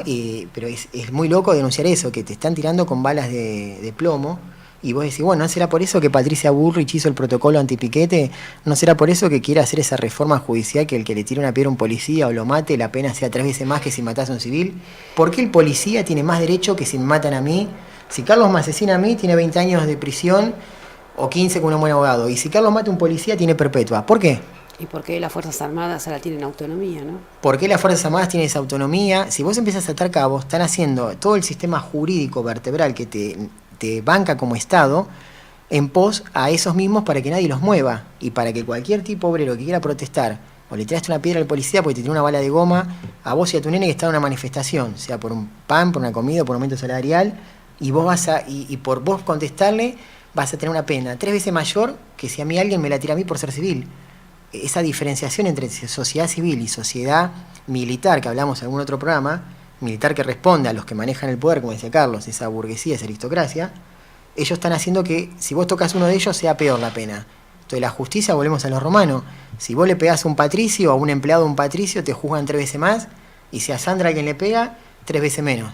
Speaker 1: Pero es muy loco denunciar eso, que te están tirando con balas de plomo. Y vos decís, bueno, ¿no será por eso que Patricia Bullrich hizo el protocolo antipiquete? ¿No será por eso que quiere hacer esa reforma judicial que el que le tire una piedra a un policía o lo mate, la pena sea 3 veces más que si matás a un civil? ¿Por qué el policía tiene más derecho que si me matan a mí? Si Carlos me asesina a mí, tiene 20 años de prisión o 15 con un buen abogado. Y si Carlos mata a un policía, tiene perpetua. ¿Por qué?
Speaker 4: ¿Y por qué las Fuerzas Armadas ahora tienen autonomía, no?
Speaker 1: ¿Por qué las Fuerzas Armadas tienen esa autonomía? Si vos empiezas a atar cabos, están haciendo todo el sistema jurídico vertebral que te banca como Estado en pos a esos mismos para que nadie los mueva y para que cualquier tipo obrero que quiera protestar o le tiraste una piedra al policía porque te tiró una bala de goma a vos y a tu nene que está en una manifestación, sea por un pan, por una comida, por un aumento salarial, y vos y por vos contestarle vas a tener una pena 3 veces mayor que si a mí alguien me la tira a mí por ser civil. esa diferenciación entre sociedad civil y sociedad militar, que hablamos en algún otro programa, militar que responde a los que manejan el poder, como decía Carlos, esa burguesía, esa aristocracia, ellos están haciendo que si vos tocas uno de ellos sea peor la pena. Entonces la justicia, volvemos a los romanos, si vos le pegás a un patricio o a un empleado de un patricio, te juzgan 3 veces más, y si a Sandra alguien le pega, 3 veces menos.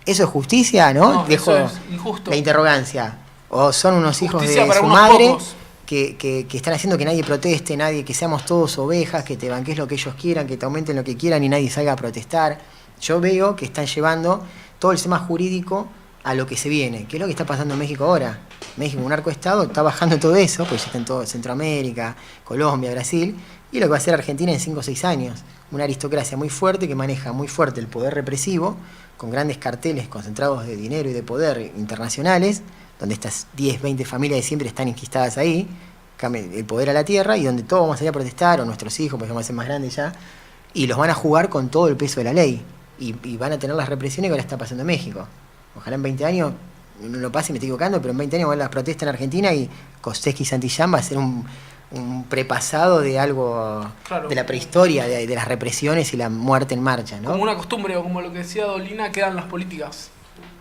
Speaker 1: ¿Eso es justicia, no?
Speaker 2: No,
Speaker 1: Dejo
Speaker 2: eso es injusto.
Speaker 1: la interrogancia. O son unos hijos
Speaker 2: Justicia
Speaker 1: de
Speaker 2: para
Speaker 1: su
Speaker 2: unos
Speaker 1: madre
Speaker 2: pocos.
Speaker 1: que están haciendo que nadie proteste, que seamos todos ovejas, que te banques lo que ellos quieran, que te aumenten lo que quieran y nadie salga a protestar. Yo veo que están llevando todo el sistema jurídico a lo que se viene. ¿Qué es lo que está pasando en México ahora? México, un narcoestado, está bajando todo eso, porque ya está en todo Centroamérica, Colombia, Brasil, y lo que va a hacer Argentina en 5 o 6 años. Una aristocracia muy fuerte que maneja muy fuerte el poder represivo, con grandes carteles concentrados de dinero y de poder internacionales, donde estas 10, 20 familias de siempre están enquistadas ahí, el poder a la tierra, y donde todos vamos a ir a protestar, o nuestros hijos, porque vamos a ser más grandes ya, y los van a jugar con todo el peso de la ley, y van a tener las represiones que ahora está pasando en México. Ojalá en 20 años, no lo pase y me estoy equivocando, pero en 20 años van las protestas en Argentina y Kosteski y Santillán va a ser un prepasado de algo,
Speaker 2: Claro.
Speaker 1: de la prehistoria, de las represiones y la muerte en marcha, ¿no?
Speaker 2: Como una costumbre, o como lo que decía Dolina, quedan las políticas.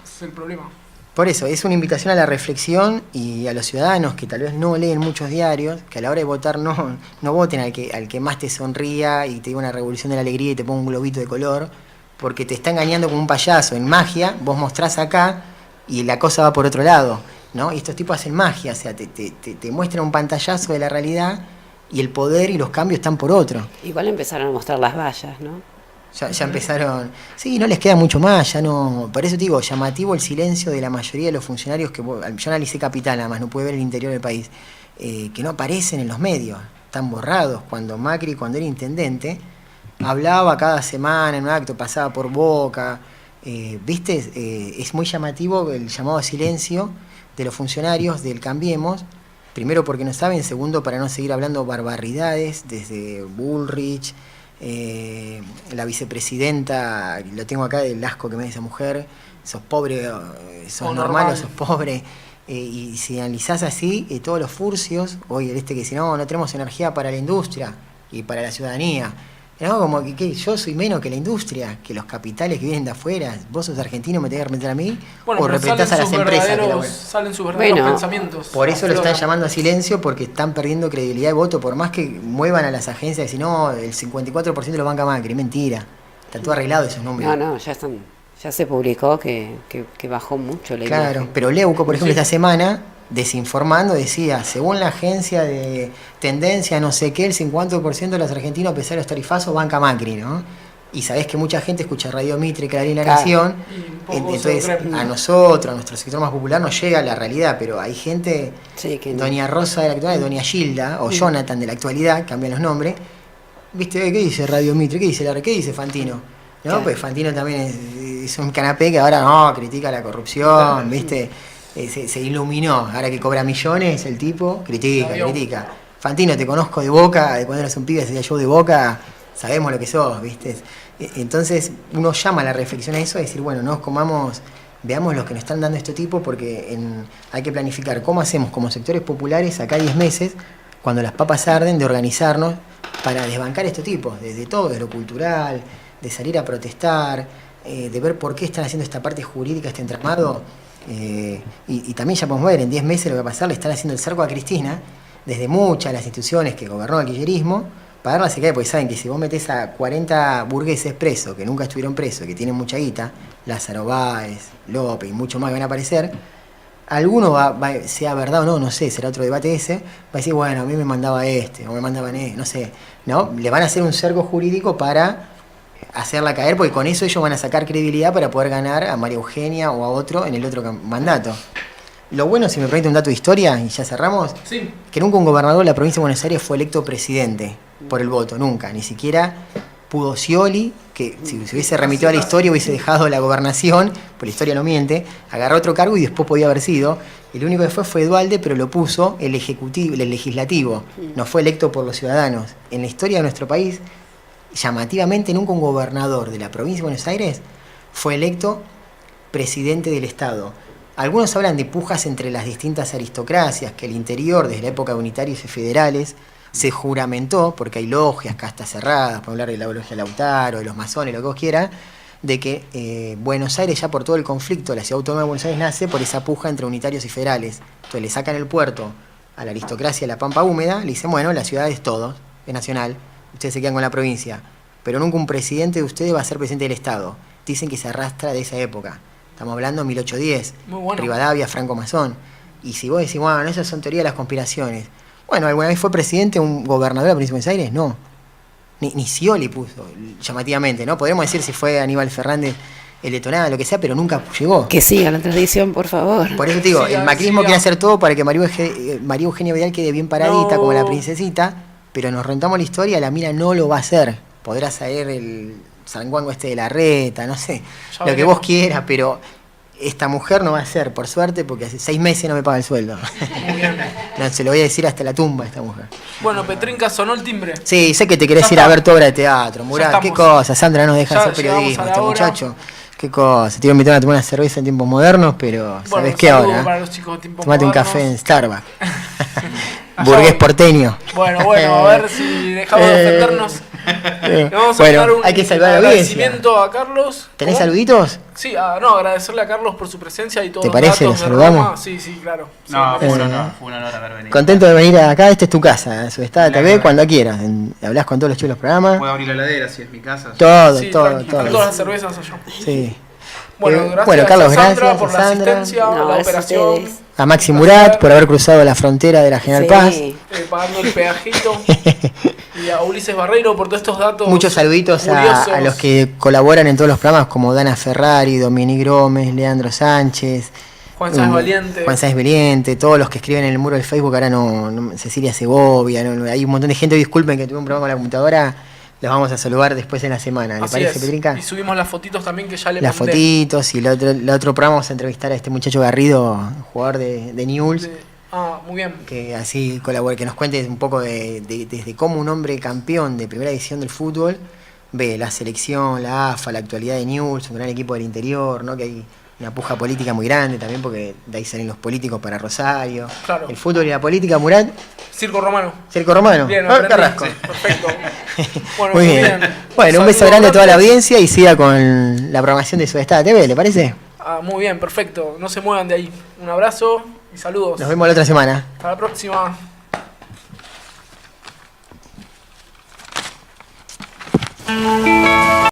Speaker 2: Ese es el problema.
Speaker 1: Por eso, es una invitación a la reflexión y a los ciudadanos que tal vez no leen muchos diarios, que a la hora de votar no voten al que más te sonría y te diga una revolución de la alegría y te ponga un globito de color, porque te está engañando como un payaso. En magia, vos mostrás acá y la cosa va por otro lado, ¿no? Y estos tipos hacen magia, o sea, te muestran un pantallazo de la realidad y el poder y los cambios están por otro.
Speaker 4: Igual empezaron a mostrar las vallas, ¿no?
Speaker 1: Ya empezaron. Sí, no les queda mucho más, ya no. Por eso te digo, llamativo el silencio de la mayoría de los funcionarios que yo analicé Capital, nada más, no pude ver el interior del país, que no aparecen en los medios, están borrados. Cuando Macri, cuando era intendente, hablaba cada semana en un acto, pasaba por boca, ¿viste? Es muy llamativo el llamado a silencio de los funcionarios del Cambiemos. Primero porque no saben, segundo para no seguir hablando barbaridades desde Bullrich. La vicepresidenta, lo tengo acá, del asco que me da esa mujer, sos pobre, sos normal o sos pobre, y si analizás así, todos los furcios, hoy que dice, no tenemos energía para la industria y para la ciudadanía, no, como que yo soy menos que la industria, que los capitales que vienen de afuera, vos sos argentino, me tenés que representar a mí,
Speaker 2: Bueno,
Speaker 1: o
Speaker 2: pero
Speaker 1: representás a las empresas.
Speaker 2: Salen sus verdaderos
Speaker 4: Bueno,
Speaker 2: pensamientos.
Speaker 1: Por eso lo están
Speaker 2: Afloran.
Speaker 1: llamando a silencio, porque están perdiendo credibilidad de voto, por más que muevan a las agencias y decir, no, el 54% lo banca Macri, mentira. Está todo arreglado esos números.
Speaker 4: No, ya se publicó que bajó mucho la
Speaker 1: Claro,
Speaker 4: imagen.
Speaker 1: pero Leuco, por ejemplo, esta semana, desinformando, decía, según la agencia de tendencia, no sé qué, el 50% de los argentinos, a pesar de los tarifazos, banca Macri, ¿no? Y sabés que mucha gente escucha Radio Mitre, Clarín y La
Speaker 4: Claro.
Speaker 1: Nación,
Speaker 2: Y un poco se
Speaker 1: entonces
Speaker 2: lo creen.
Speaker 1: a nosotros, a nuestro sector más popular, nos llega la realidad, pero hay gente,
Speaker 4: Sí, que no.
Speaker 1: Doña Rosa de la actualidad, Doña Gilda, o Jonathan de la actualidad, cambian los nombres, ¿viste? ¿Qué dice Radio Mitre? ¿Qué dice Fantino? ¿No?
Speaker 4: Claro.
Speaker 1: Pues Fantino también es un canapé que ahora no, critica la corrupción, ¿viste? Se iluminó, ahora que cobra millones el tipo, critica. Fantino, te conozco de Boca, de cuando eras un pibe, hacía show de Boca, sabemos lo que sos, ¿viste? Entonces uno llama a la reflexión a eso, a decir, bueno, veamos los que nos están dando este tipo, porque hay que planificar cómo hacemos como sectores populares acá 10 meses, cuando las papas arden, de organizarnos para desbancar estos tipos, desde todo, de lo cultural, de salir a protestar, de ver por qué están haciendo esta parte jurídica, este entramado. Y también ya podemos ver, en 10 meses lo que va a pasar, le están haciendo el cerco a Cristina, desde muchas de las instituciones que gobernó el kirchnerismo, para darla se cae, porque saben que si vos metés a 40 burgueses presos, que nunca estuvieron presos, que tienen mucha guita, Lázaro Báez, López y mucho más que van a aparecer, alguno sea verdad o no, no sé, será otro debate ese, va a decir, bueno, a mí me mandaba o me mandaban no sé, ¿no? Le van a hacer un cerco jurídico para hacerla caer, porque con eso ellos van a sacar credibilidad para poder ganar a María Eugenia o a otro en el otro mandato. Lo bueno, si me permite un dato de historia, y ya cerramos,
Speaker 2: Sí.
Speaker 1: que nunca un gobernador de la provincia de Buenos Aires fue electo presidente por el voto, nunca, ni siquiera pudo Scioli, que si se hubiese remitido a la historia hubiese dejado la gobernación, pues la historia no miente, agarró otro cargo y después podía haber sido. El único que fue Duhalde, pero lo puso el legislativo, no fue electo por los ciudadanos. En la historia de nuestro país, llamativamente, nunca un gobernador de la provincia de Buenos Aires fue electo presidente del Estado. Algunos hablan de pujas entre las distintas aristocracias, que el interior, desde la época de unitarios y federales, se juramentó, porque hay logias, castas cerradas, por hablar de la logia Lautaro, de los masones, lo que vos quieras, de que Buenos Aires, ya por todo el conflicto, la ciudad autónoma de Buenos Aires nace por esa puja entre unitarios y federales. Entonces le sacan el puerto a la aristocracia de la Pampa Húmeda, le dicen, bueno, la ciudad es todo, es nacional, ustedes se quedan con la provincia, pero nunca un presidente de ustedes va a ser presidente del Estado. Dicen que se arrastra de esa época. Estamos hablando de 1810,
Speaker 2: Muy bueno.
Speaker 1: Rivadavia, Franco Masón. Y si vos decís, bueno, esas son teorías de las conspiraciones. Bueno, ¿alguna vez fue presidente un gobernador de la provincia de Buenos Aires? No. Ni Scioli puso, llamativamente, ¿no? Podemos decir si fue Aníbal Fernández el detonado, lo que sea, pero nunca llegó.
Speaker 4: Que siga la tradición, por favor.
Speaker 1: Por eso te digo,
Speaker 2: Siga,
Speaker 1: el macrismo
Speaker 2: siga.
Speaker 1: quiere hacer todo para que María Eugenia Vidal quede bien paradita,
Speaker 2: No.
Speaker 1: como la princesita, pero nos rentamos la historia, la mina no lo va a hacer. Podrá saber el sanguango este de la reta, no sé,
Speaker 2: Ya
Speaker 1: lo que
Speaker 2: veremos.
Speaker 1: vos quieras, pero esta mujer no va a ser, por suerte, porque hace 6 meses no me paga el sueldo.
Speaker 2: Muy bien.
Speaker 1: No, se lo voy a decir hasta la tumba a esta mujer.
Speaker 2: Bueno, Petrinca, sonó el timbre.
Speaker 1: Sí, sé que te querés
Speaker 2: Ya
Speaker 1: ir a
Speaker 2: está.
Speaker 1: ver tu obra de teatro, Murat,
Speaker 2: Ya
Speaker 1: qué
Speaker 2: estamos.
Speaker 1: cosa, Sandra no deja
Speaker 2: Ya
Speaker 1: de hacer
Speaker 2: llegamos
Speaker 1: periodismo,
Speaker 2: a la
Speaker 1: este
Speaker 2: hora.
Speaker 1: muchacho, qué cosa, te iba a invitar a tomar una cerveza en tiempos modernos, pero
Speaker 2: Bueno,
Speaker 1: ¿sabés
Speaker 2: un
Speaker 1: qué
Speaker 2: saludo
Speaker 1: ahora?
Speaker 2: para los chicos de tiempos
Speaker 1: Tomate un
Speaker 2: modernos.
Speaker 1: café en Starbucks.
Speaker 2: Allá
Speaker 1: Burgués
Speaker 2: voy.
Speaker 1: porteño.
Speaker 2: Bueno, a ver si dejamos de ofendernos. Le vamos a
Speaker 1: Bueno,
Speaker 2: dar un
Speaker 1: hay que salvar a la audiencia.
Speaker 2: agradecimiento a Carlos.
Speaker 1: ¿Tenés
Speaker 2: ¿Cómo?
Speaker 1: saluditos?
Speaker 2: Sí, no, agradecerle a Carlos por su presencia y todos
Speaker 1: ¿Te
Speaker 2: los
Speaker 1: parece?
Speaker 2: datos
Speaker 1: ¿Lo
Speaker 2: de
Speaker 1: saludamos?
Speaker 2: Roma. Sí, claro. Sí,
Speaker 3: No,
Speaker 2: me
Speaker 3: fue
Speaker 2: parece.
Speaker 3: un honor haber venido.
Speaker 1: Contento de venir acá, esta es tu casa, Subestada TV,
Speaker 3: Claro.
Speaker 1: cuando quieras. Hablás con todos los chicos de los programas.
Speaker 3: Puedo abrir la heladera si es mi casa.
Speaker 1: Todo,
Speaker 2: Sí,
Speaker 1: todo,
Speaker 2: tranqui, están
Speaker 1: todo.
Speaker 2: todas las cervezas allá.
Speaker 1: Sí.
Speaker 2: Bueno, gracias
Speaker 1: bueno, Carlos,
Speaker 2: a Sandra
Speaker 1: gracias,
Speaker 2: por
Speaker 1: a
Speaker 2: la
Speaker 1: Sandra.
Speaker 2: asistencia,
Speaker 4: No,
Speaker 2: la
Speaker 4: gracias a
Speaker 2: operación,
Speaker 4: ustedes.
Speaker 1: A Maxi Murat por haber cruzado la frontera de la General Paz.
Speaker 4: Sí.
Speaker 2: Pagando el peajito. Y a Ulises Barreiro por todos estos datos.
Speaker 1: Muchos saluditos
Speaker 2: curiosos.
Speaker 1: a los que colaboran en todos los programas, como Dana Ferrari, Dominic Gómez, Leandro Sánchez,
Speaker 2: Juan Sáenz Valiente.
Speaker 1: Juan Sáenz Valiente, todos los que escriben en el muro del Facebook, ahora Cecilia Segovia, hay un montón de gente, disculpen que tuve un problema con la computadora, los vamos a saludar después en la semana, ¿le
Speaker 2: Así
Speaker 1: parece,
Speaker 2: es.
Speaker 1: Petrinca?
Speaker 2: Y subimos las fotitos también que ya le
Speaker 1: Las
Speaker 2: mandé.
Speaker 1: fotitos, y el otro programa vamos a entrevistar a este muchacho Garrido, jugador de Newell's,
Speaker 2: Muy bien.
Speaker 1: que así colabore, que nos cuente un poco desde cómo un hombre campeón de primera división del fútbol ve la selección, la AFA, la actualidad de Newell's, un gran equipo del interior, ¿no? Que hay una puja política muy grande también, porque de ahí salen los políticos para Rosario.
Speaker 2: Claro.
Speaker 1: El fútbol y la política, Murat,
Speaker 2: Circo Romano.
Speaker 1: Cerco Romano.
Speaker 2: Bien,
Speaker 1: Ah,
Speaker 2: aprendí.
Speaker 1: Carrasco.
Speaker 2: Sí, perfecto. Bueno,
Speaker 1: Muy bien. Bueno, un beso
Speaker 2: saludo
Speaker 1: grande a toda la
Speaker 2: grandes.
Speaker 1: audiencia y siga con la programación de Subestada TV, ¿le parece?
Speaker 2: Muy bien, perfecto. No se muevan de ahí. Un abrazo y saludos.
Speaker 1: Nos vemos la otra semana.
Speaker 2: Hasta la próxima.